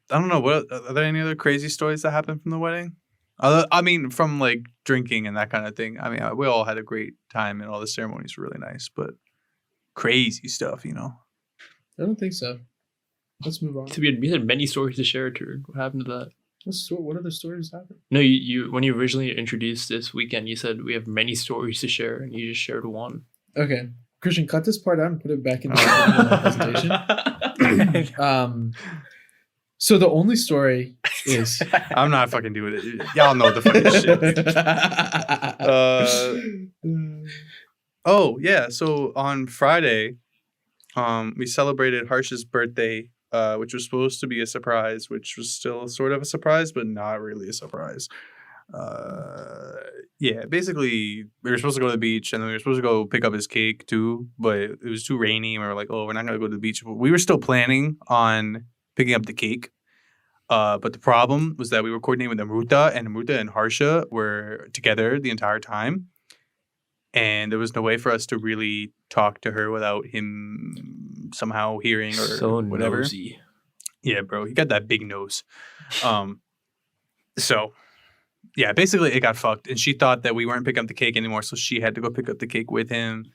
I don't know. What are there any other crazy stories that happened from the wedding? I mean, from like drinking and that kind of thing. I mean, we all had a great time and all the ceremonies were really nice, but crazy stuff, you know. I don't think so. Let's move on. So we had many stories to share, Turd. What happened to that? What other stories happened? No, you when you originally introduced this weekend, you said we have many stories to share, and you just shared one. Okay, Christian, cut this part out and put it back in the presentation. So the only story is I'm not fucking doing it. Y'all know the fucking shit. Oh yeah, so on Friday, we celebrated Harsh's birthday, which was supposed to be a surprise, which was still sort of a surprise, but not really a surprise. Yeah, basically we were supposed to go to the beach, and then we were supposed to go pick up his cake too, but it was too rainy, and we were like, oh, we're not gonna go to the beach. We were still planning on picking up the cake. But the problem was that we were coordinating with Amruta, and Amruta and Harsha were together the entire time. And there was no way for us to really talk to her without him somehow hearing or So whatever. nosy. Yeah, bro, he got that big nose. So yeah, basically it got fucked, and she thought that we weren't picking up the cake anymore, so she had to go pick up the cake with him,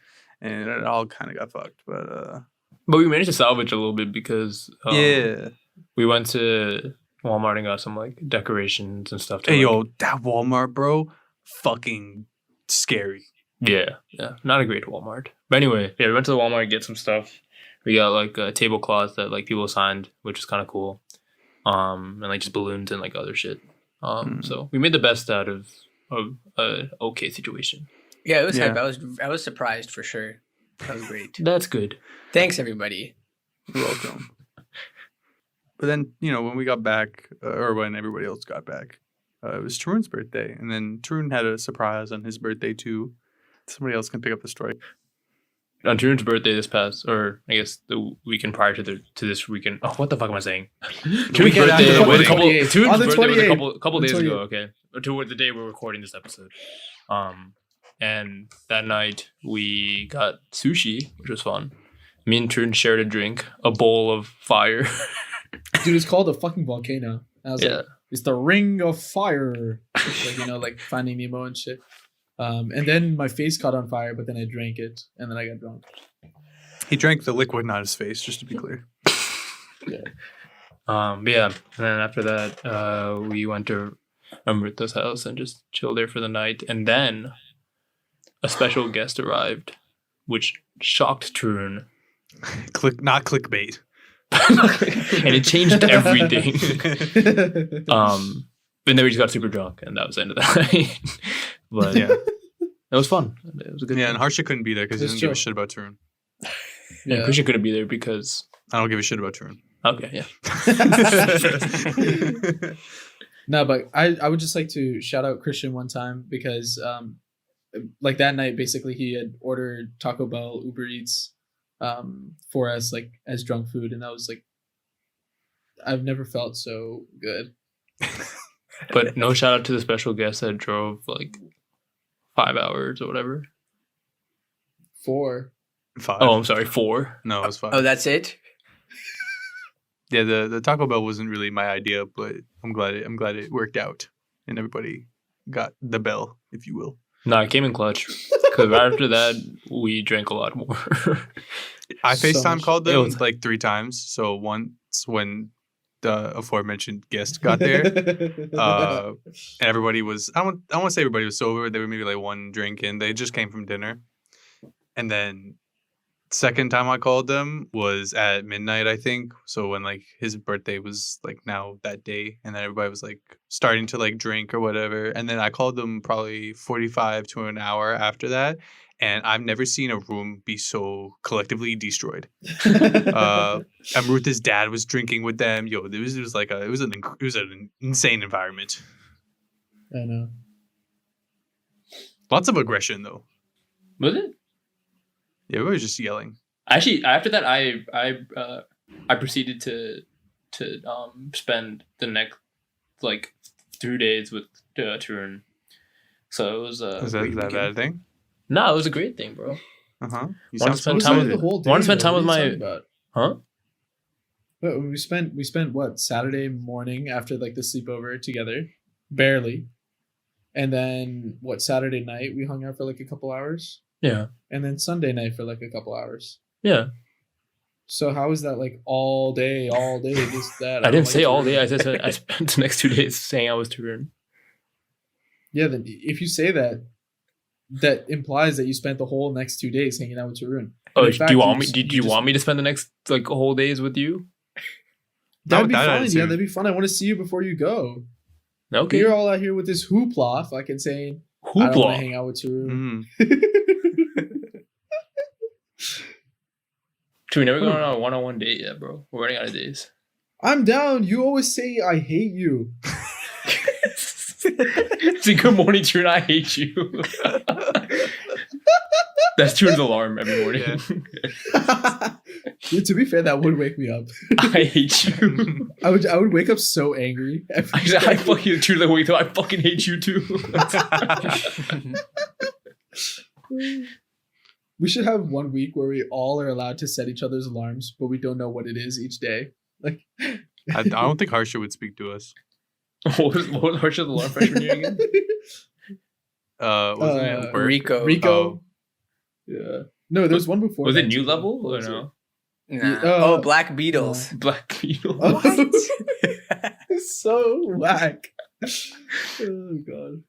and it all kind of got fucked. But But we managed to salvage a little bit because yeah, we went to Walmart and got some like decorations and stuff. To, hey like- yo, that Walmart, bro, fucking scary. Yeah, not a great Walmart. But anyway, yeah, we went to the Walmart to get some stuff. We got like tablecloths that like people signed, which was kind of cool. And like just balloons and like other shit. So we made the best out of a okay situation. Yeah, it was Yeah. hype. I was surprised for sure. That was great. That's good. Thanks, everybody. You're welcome. But then, when we got back, or when everybody else got back, it was Tarun's birthday. And then Tarun had a surprise on his birthday, too. Somebody else can pick up the story. On Tarun's birthday this past, or I guess the weekend prior to this weekend. Oh, what the fuck am I saying? Tarun's weekend after birthday the was a wedding. couple. Tarun's On the birthday was 28th. a couple days 28th. ago. Okay, to the day we're recording this episode. And that night we got sushi, which was fun. Me and Tarun shared a drink, a bowl of fire. Dude, it's called a fucking volcano. And I was Yeah. like, it's the ring of fire. Like, like Finding Nemo and shit. And then my face caught on fire, but then I drank it, and then I got drunk. He drank the liquid, not his face, just to be clear. But yeah, and then after that, we went to Amrita's house and just chilled there for the night. And then a special guest arrived, which shocked Tarun. Not clickbait. And it changed everything. And then we just got super drunk, and that was the end of the night. But Yeah. it was fun. It was a good. Yeah, time. and Harsha couldn't be there because he That's doesn't give a true. shit about Tarun. And Yeah. Christian couldn't be there because I don't give a shit about Tarun. okay, yeah. No, but I would just like to shout out Christian one time because like that night basically he had ordered Taco Bell Uber Eats for us like as drunk food, and that was like I've never felt so good. But no shout out to the special guest that drove like 5 hours or whatever. 4. 5. Oh, I'm sorry, 4. No, it was 5. Oh, that's it. Yeah, the Taco Bell wasn't really my idea, but I'm glad it worked out, and everybody got the bell, if you will. No, I came in clutch because right after that we drank a lot more. I So FaceTime much- called It them was- like 3 times. So once when the aforementioned guest got there, and everybody was I want to say everybody was sober. They were maybe like 1 drink in. They just came from dinner, and then second time I called them was at midnight, I think. So when like his birthday was like now that day, and then everybody was like starting to like drink or whatever, and then I called them probably 45 to an hour after that, and I've never seen a room be so collectively destroyed. Amruta's dad was drinking with them. Yo, it was an insane environment. I know. Lots of aggression though. Was it? Yeah, everybody was just yelling. Actually, after that, I proceeded to spend the next like 3 days with Tarun. So it was Is that a bad thing? no, it was a great thing, bro. Uh huh. You Wanna sound spend so time It was with like excited. the whole day, wanna spend though. time What with are you my- talking about? Huh? But we spent what Saturday morning after like the sleepover together, barely, and then what Saturday night we hung out for like a couple hours, Yeah, and then Sunday night for like a couple hours. yeah. So how is that like all day, this that? I don't didn't say like all Tarun. day. I said I spent the next 2 days saying I was Tarun. Yeah, then if you say that, that implies that you spent the whole next 2 days hanging out with Tarun. Oh, In do fact, you want me? just- Did you just- want me to spend the next like whole days with you? That'd be That fun. attitude. Yeah, that'd be fun. I want to see you before you go. Okay. You're all out here with this hoopla, fucking saying I don't want to Hoopla. hang out with Tarun. Mhm. We never gone on a one-on-one date yet, bro. We're running out of days. I'm down. You always say I hate you. Say good morning, Tarun. I hate you. That's Tarun's alarm every morning. Yeah, to be fair, that would wake me up. I hate you. I would wake up so angry. every I day. fucking Tarun's like, wait, I fucking hate you too. We should have 1 week where we all are allowed to set each other's alarms, but we don't know what it is each day. Like, I don't think Harsha would speak to us. what was Harsha's alarm freshman year again? Wasn't it work? Rico. Rico. Oh. Yeah. No, there's one before. Was that it new too. level What or was it? no? Nah. Yeah, Oh, Black Beatles. Black Beetle. Oh, so whack. Oh god.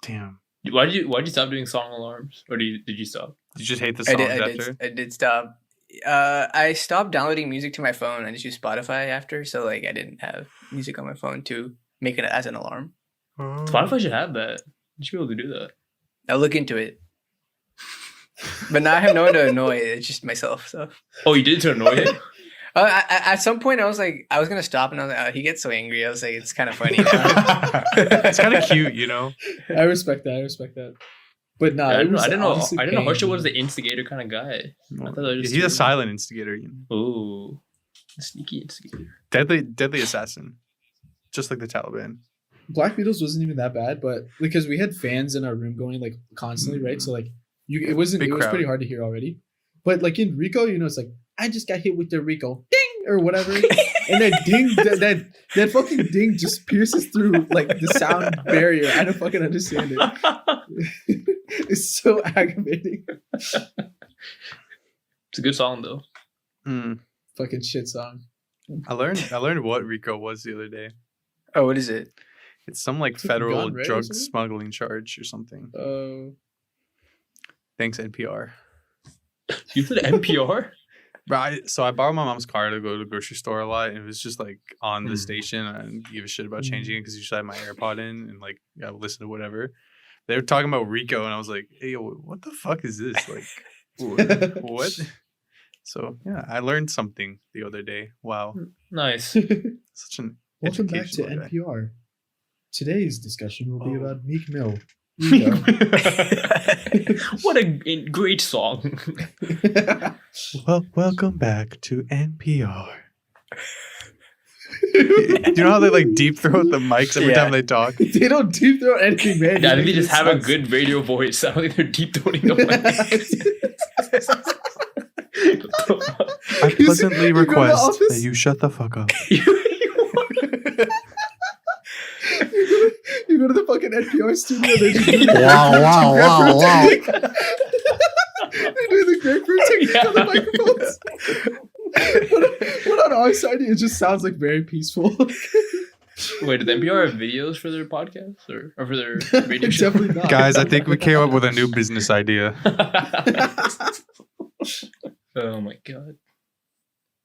Damn. Why'd you stop doing song alarms, or did you stop? Did you just hate the I songs did, after? I did stop. I stopped downloading music to my phone. I just used Spotify after, so like I didn't have music on my phone to make it as an alarm. Spotify should have that. You should be able to do that. I'll look into it. But now I have no one to annoy. It's just myself. So. Oh, you did it to annoy him? At some point, I was gonna stop, and I was like, oh, he gets so angry. I was like, it's kind of funny. Now. It's kind of cute, you know. I respect that. But no, I didn't know Harsha was the instigator kind of guy. I thought that was He's a silent instigator. You know? Ooh, a sneaky instigator. Deadly assassin, just like the Taliban. Black Beatles wasn't even that bad, but because we had fans in our room going like constantly, right? So like it was pretty hard to hear already. But like in Rico, you know, it's like I just got hit with the Rico ding or whatever, and that ding that fucking ding just pierces through like the sound barrier. I don't fucking understand it. It's so aggravating. It's a good song though. Fucking shit song. I learned what Rico was the other day. Oh, what is it? It's some like It's a federal gun, right, or drug something? smuggling charge or something. Thanks NPR. You said NPR? Right. So I borrowed my mom's car to go to the grocery store a lot, and it was just like on the station. And I didn't give a shit about changing it because usually I had my AirPod in and like I would listen to whatever. They were talking about Rico, and I was like, "Hey, yo, what the fuck is this? Like, what?" So yeah, I learned something the other day. Wow, Nice. such an Welcome back to educational guy. NPR. Today's discussion will be about Meek Mill. Rico. What a great song. Well, welcome back to NPR. Do you know how they like deep throat the mics every time they talk? They don't deep throat anything, man. Yeah, I think they just have a good radio voice. I don't think they're deep throating the mic. I pleasantly you go to the request office? that you shut the fuck up. You go to the fucking NPR studio. They just do Wow. They do the grapefruit technique on the microphones. But on our side, it just sounds like very peaceful. Wait, did NPR have videos for their podcast or for their radio show? Definitely not. Guys, I think we came up with a new business idea. Oh my god.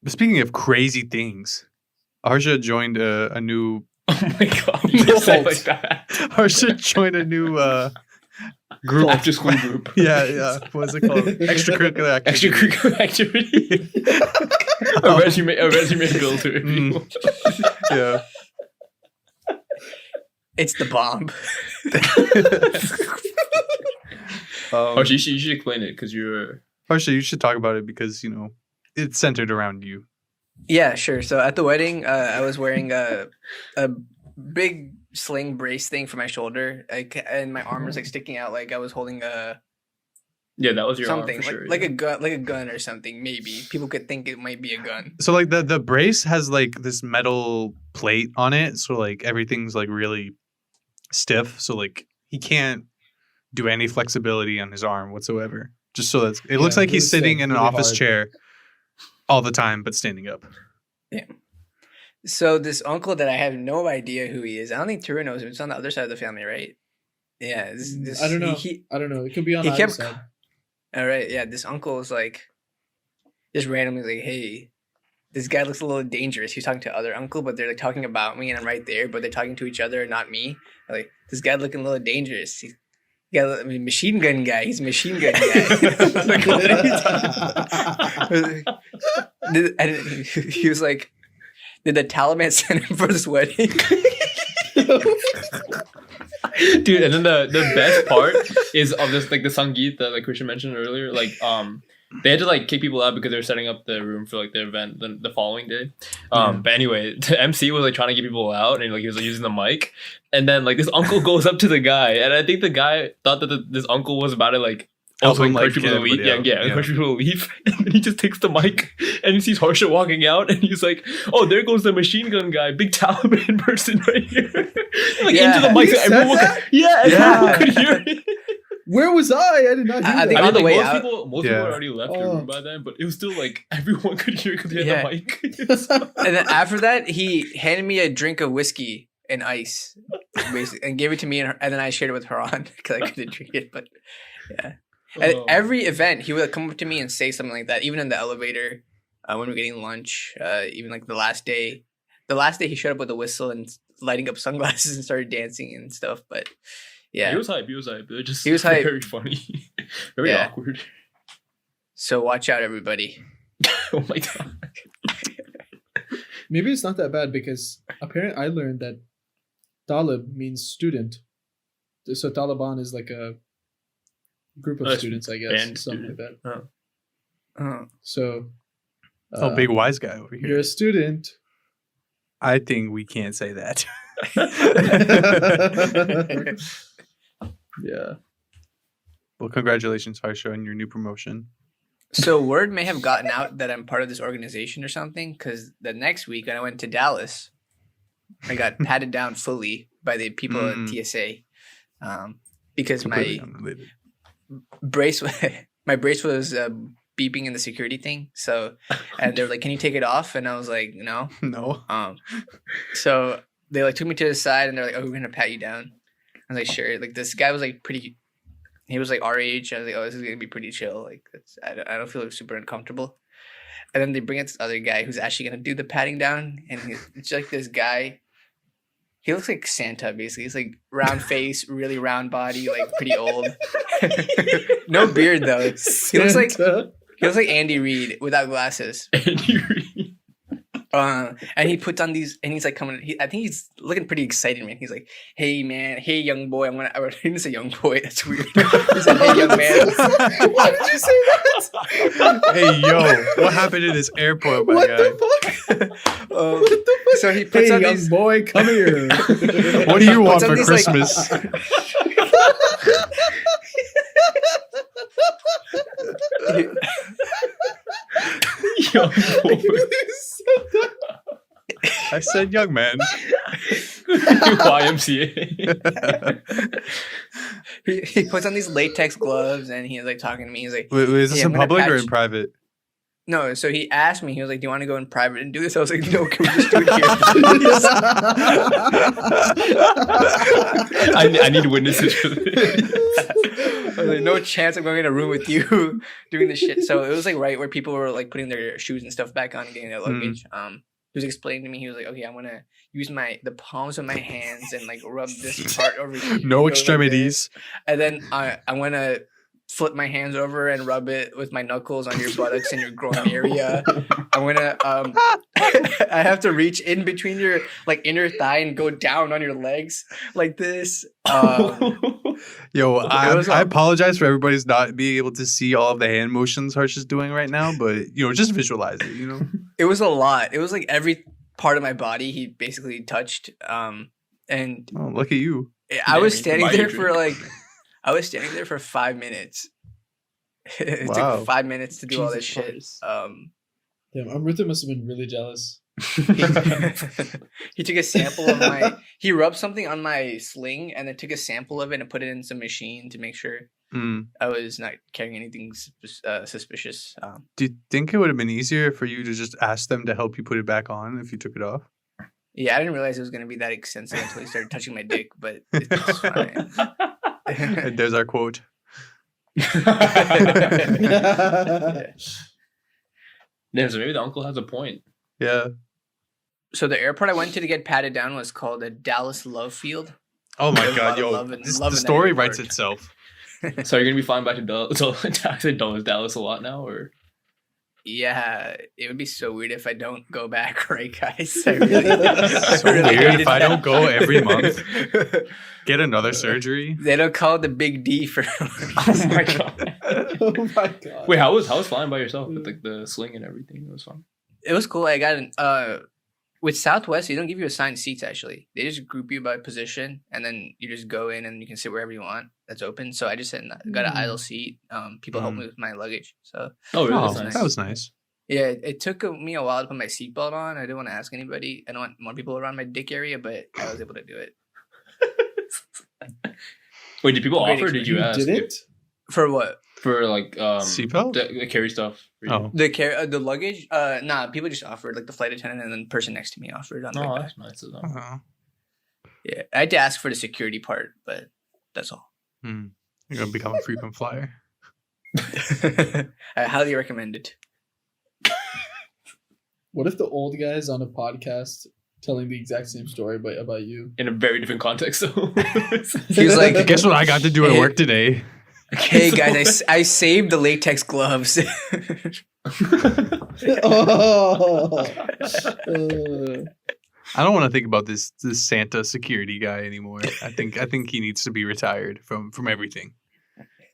Speaking of crazy things, Harsha joined a new. Oh my god. You say it like that. Harsha joined a new group. After school group. Yeah. What is it called? Extracurricular activity. Extracurricular activity. a resume builder. If you will. Yeah. It's the bomb. Oh, you should explain it because you're. Harsha, you should talk about it because you know it's centered around you. Yeah, sure. So at the wedding, I was wearing a big sling brace thing for my shoulder, and my arm was like sticking out, like I was holding a Yeah, that was your something arm for sure. like a gun or something. Maybe people could think it might be a gun. So like the brace has like this metal plate on it, so like everything's like really stiff. So like he can't do any flexibility on his arm whatsoever. Just so that it looks like he's really sitting sick, in an really office hard. chair all the time, but standing up. So this uncle that I have no idea who he is. I don't think Tura knows him. It's on the other side of the family, right? Yeah. This, I don't know. He, I don't know. It could be on he either kept. side. All right. Yeah. This uncle is like, just randomly like, hey, this guy looks a little dangerous. He's talking to other uncle, but they're like talking about me, and I'm right there, but they're talking to each other, not me. Like, this guy looking a little dangerous. He's got a machine gun guy. He's a machine gun guy. Like, what are you talking about? He was like, did the Taliban send him for this wedding? Dude, and then the best part is of this, like the Sangeet that like Christian mentioned earlier, like they had to like kick people out because they were setting up the room for like the event the following day. But anyway, the MC was like trying to get people out, and like he was like using the mic, and then like this uncle goes up to the guy, and I think the guy thought that this uncle was about to like also Help him, encourage like, people to get leave. everybody out. Encourage people to leave, and then he just takes the mic and he sees Harsha walking out, and he's like, "Oh, there goes the machine gun guy, big Taliban person right here." Like Yeah. into the mic, He so said everyone that? everyone could hear it. Where was I? I did not hear I that. think I on mean, the like way most out- people Yeah. had already left the Oh. room by then, but it was still like everyone could hear because he had Yeah. the mic. And then after that, he handed me a drink of whiskey and ice, basically, and gave it to me, and then I shared it with Haran because I couldn't drink it. But yeah, at Oh. every event, he would come up to me and say something like that. Even in the elevator, when we were getting lunch, even like the last day. The last day, he showed up with a whistle and lighting up sunglasses and started dancing and stuff. But Yeah. He was hype. They're just He was hype. very funny. Very Yeah. awkward. So watch out, everybody. Oh my god. Maybe it's not that bad because apparently I learned that Talib means student. So Taliban is like a group of students, I guess. band Something student. like that. Oh. So. Big wise guy over You're here. a student. I think we can't say that. Yeah. Well, congratulations, Harsha, on your new promotion. So word may have gotten out that I'm part of this organization or something, because the next week when I went to Dallas, I got patted down fully by the people at TSA, because Completely unrelated. brace my brace was beeping in the security thing. So, and they're like, "Can you take it off?" And I was like, "No." No. So they like took me to the side and they're like, "Oh, we're gonna pat you down." I was like, "Sure." Like this guy was like pretty. He was like our age. I was like, "Oh, this is gonna be pretty chill." Like I don't feel like super uncomfortable. And then they bring in this other guy who's actually gonna do the patting down, and it's like this guy. He looks like Santa, basically. He's like round face, really round body, like pretty old. No beard though. He looks like Andy Reid without glasses. Andy Reid. And he puts on these, and he's like coming. I think he's looking pretty excited, man. He's like, "Hey, man, hey, young boy, I didn't say young boy. That's weird." He said, "Hey, young man." Why did you say that? Hey, yo, what happened in this airport, my What guy? the fuck? What the fuck? So he puts Hey, on young these. boy, come here. What do you want on for these, like- Christmas? Young boy. I said young man. YMCA. He puts on these latex gloves, and he's like talking to me. He's like, Wait, is this "Hey, in I'm gonna public or patch- in private? No." So he asked me. He was like, "Do you want to go in private and do this?" I was like, "No, can we just do it here?" I need witnesses for this. I was like, "No chance I'm going in a room with you doing this shit." So it was like right where people were like putting their shoes and stuff back on and getting their luggage. He was explaining to me, he was like, "Okay, I'm gonna use the palms of my hands and like rub this part over here." No Go like extremities. this. And then I'm gonna flip my hands over and rub it with my knuckles on your buttocks and your groin area. I'm gonna I have to reach in between your like inner thigh and go down on your legs like this. Yo, was I apologize for everybody's not being able to see all of the hand motions Harsh is doing right now, but just visualize it, It was a lot. It was like every part of my body he basically touched. And Oh, look at you. I was Yeah, standing buy there your for like I was standing there for 5 minutes. It Wow. took 5 minutes to do all this Jesus shit. Christ. Damn, Amrita must have been really jealous. He took a sample of he rubbed something on my sling and then took a sample of it and put it in some machine to make sure I was not carrying anything suspicious. Do you think it would have been easier for you to just ask them to help you put it back on if you took it off? Yeah, I didn't realize it was going to be that extensive until he started touching my dick, but it's fine. And there's our quote. Yeah. Damn, so maybe the uncle has a point. Yeah. So the airport I went to get patted down was called the Dallas Love Field. Oh my There's a god, lot of yo. love in- The love in that story airport. writes itself. So you're gonna be flying back to Dallas. So I said Dallas a lot now, or Yeah, it would be so weird if I don't go back, right, guys? I really, So weird if I don't go every month. Get another surgery. They don't call it the big D for. oh my god. Oh my god. Wait, how was flying by yourself with like the sling and everything? It was fun. It was cool. I got with Southwest, they don't give you assigned seats. Actually, they just group you by position, and then you just go in and you can sit wherever you want. That's open. So I just got an idle seat. People helped me with my luggage. So Oh, really? Oh, That's nice. that was nice. yeah, it took me a while to put my seatbelt on. I didn't want to ask anybody. I don't want more people around my dick area, but I was able to do it. Wait, did people Great offer? Or did you ask did it? For what? for like Seatbelt? the carry stuff? For you? Oh. The luggage? Nah, people just offered. Like the flight attendant and then the person next to me offered on the way Oh, back. that's nice of them. Uh-huh. Yeah, I had to ask for the security part, but that's all. You're gonna become a frequent flyer. I highly recommend it. What if the old guys on a podcast telling the exact same story about you. In a very different context, though. He was like, Guess what I got to do at work today? "Hey guys, I saved the latex gloves." Oh. I don't want to think about this Santa security guy anymore. I think he needs to be retired from everything.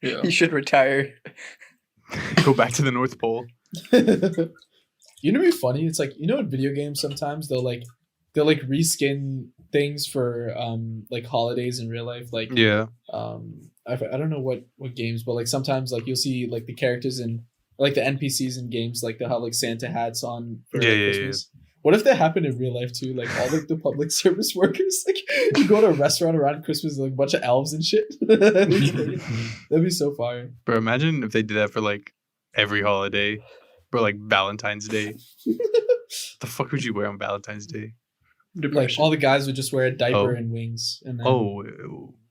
Yeah. He should retire. Go back to the North Pole. You know what'd be funny? It's like, you know, in video games sometimes they'll reskin things for like holidays in real life. Like Yeah. I don't know what games, but like sometimes like you'll see like the characters in like the NPCs in games, like they'll have like Santa hats on for Christmas. What if that happened in real life too? Like all like the public service workers, like you go to a restaurant around Christmas, like a bunch of elves and shit. That'd be so fire. Bro, imagine if they did that for like every holiday, for like Valentine's Day. The fuck would you wear on Valentine's Day? Like all the guys would just wear a diaper and wings. And then,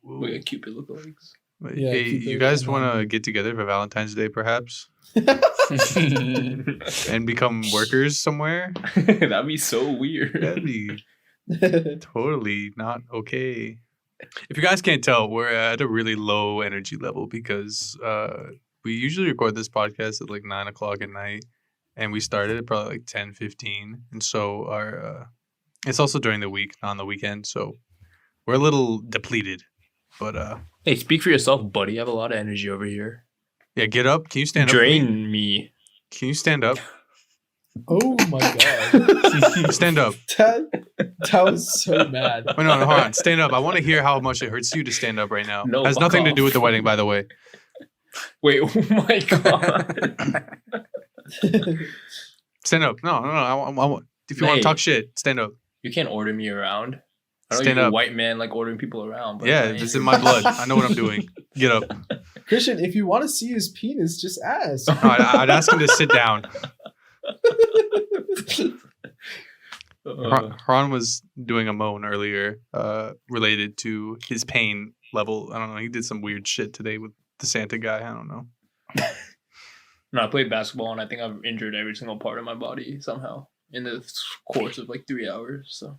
We got Cupid lookalikes. Yeah, hey, Cupid you guys and want to get together for Valentine's Day, perhaps, and become workers somewhere? That'd be so weird. That'd be totally not okay. If you guys can't tell, we're at a really low energy level because we usually record this podcast at like 9 o'clock at night, and we started at probably like 10:15, and so our it's also during the week, not on the weekend, so we're a little depleted. But Hey, speak for yourself, buddy. I have a lot of energy over here. yeah, get up. Can you stand up? Drain me. Can you stand up? oh my god. Stand up. That was so mad. Wait, no, hold on. Stand up. I want to hear how much it hurts you to stand up right now. No, Has fuck nothing to off. do with the wedding, by the way. Wait, oh my god. Stand up. No. If you want Hey. to talk shit, stand up. You can't order me around. I don't Stand even up. a white man like ordering people around. But Yeah, I it's ain't. in my blood. I know what I'm doing. Get up. Christian, if you want to see his penis, just ask. No, I'd ask him to sit down. Ron was doing a moan earlier related to his pain level. I don't know. He did some weird shit today with the Santa guy. I don't know. No, I played basketball and I think I've injured every single part of my body somehow in the course of like 3 hours. So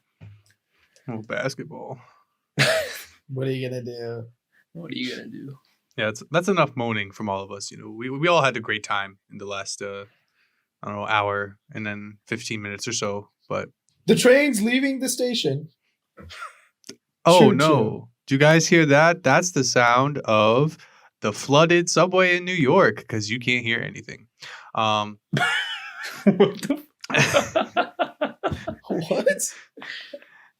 Oh, basketball. What are you gonna do? what are you gonna do? Yeah, that's enough moaning from all of us. You know, we all had a great time in the last I don't know, hour and then 15 minutes or so. But The train's leaving the station. oh Choo-choo. no, do you guys hear that? That's the sound of the flooded subway in New York because you can't hear anything. What the What?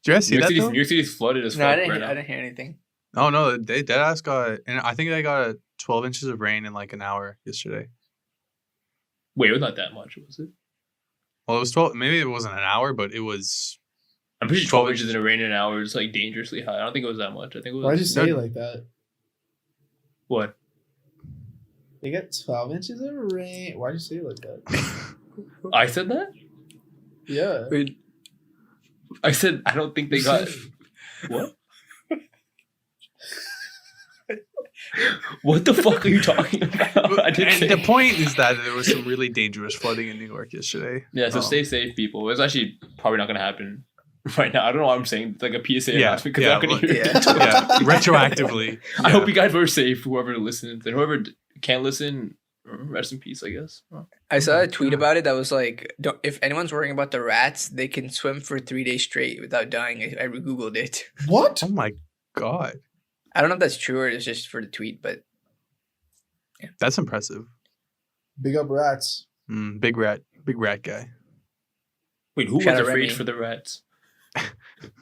Did you guys see New York that? City's, Though? New York City's flooded as No, fuck I didn't. right I now. didn't hear anything. Oh no, they deadass got, and I think they got 12 inches of rain in like an hour yesterday. Wait, it was not that much, was it? Well, it was 12. Maybe it wasn't an hour, but it was. I'm pretty sure 12 12 inches in a rain in an hour is like dangerously high. I don't think it was that much. I think it was. Why'd you say it like that? What? They got 12 inches of rain. Why'd you say it like that? I said that? Yeah. Wait, I said I don't think they got. What? What the fuck are you talking about? I didn't And say. the point is that there was some really dangerous flooding in New York yesterday. Yeah, so Um, stay safe, people. It's actually probably not going to happen right now. I don't know what I'm saying. It's like a PSA Yeah, announcement because yeah, I'm going to hear yeah. it. Yeah, retroactively. I Yeah. hope you guys were safe, whoever listens. And whoever can't listen, rest in peace, I guess. I saw a tweet about it that was like, if anyone's worrying about the rats, they can swim for 3 days straight without dying. I googled it. What? Oh my god, I don't know if that's true or it's just for the tweet, but that's impressive. Big up rats. Big rat guy. Wait, who Shout was out afraid Remy. for the rats?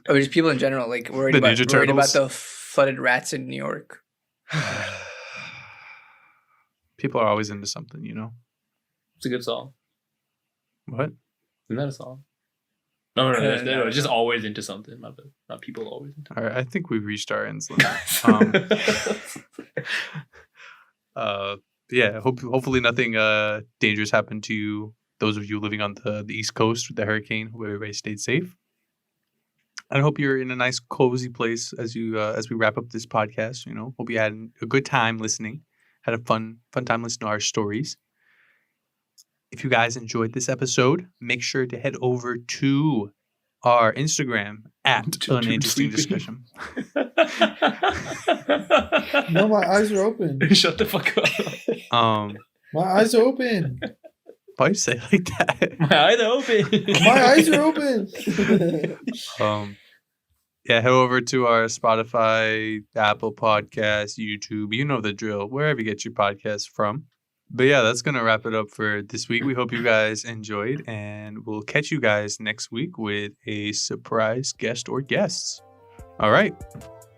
or just people in general like worried The about Ninja worried about Turtles. the flooded rats in New York. People are always into something, you know. It's a good song. What? Isn't that a song? No, No, it's just always into something. Not people always into. All right, I think we've reached our ends limit. Um, yeah. Hopefully nothing dangerous happened to you. Those of you living on the East Coast with the hurricane, hope everybody stayed safe. I hope you're in a nice, cozy place as we wrap up this podcast. You know, hope you had a good time listening, had a fun time listening to our stories. If you guys enjoyed this episode, make sure to head over to our Instagram at Uninteresting Discussion. No, my eyes are open. Shut the fuck up. My eyes are open. Why you say it like that? My eyes are open. My eyes are open. Yeah, head over to our Spotify, Apple Podcasts, YouTube. You know the drill. Wherever you get your podcasts from. But yeah, that's going to wrap it up for this week. We hope you guys enjoyed, and we'll catch you guys next week with a surprise guest or guests. All right.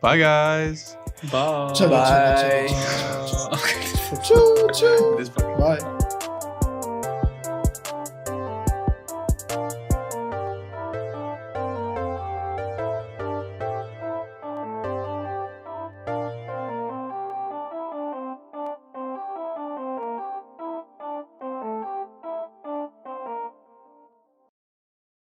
Bye, guys. Bye. Chugga, chugga, chugga, chugga, chugga. Choo, choo. This fucking- Bye.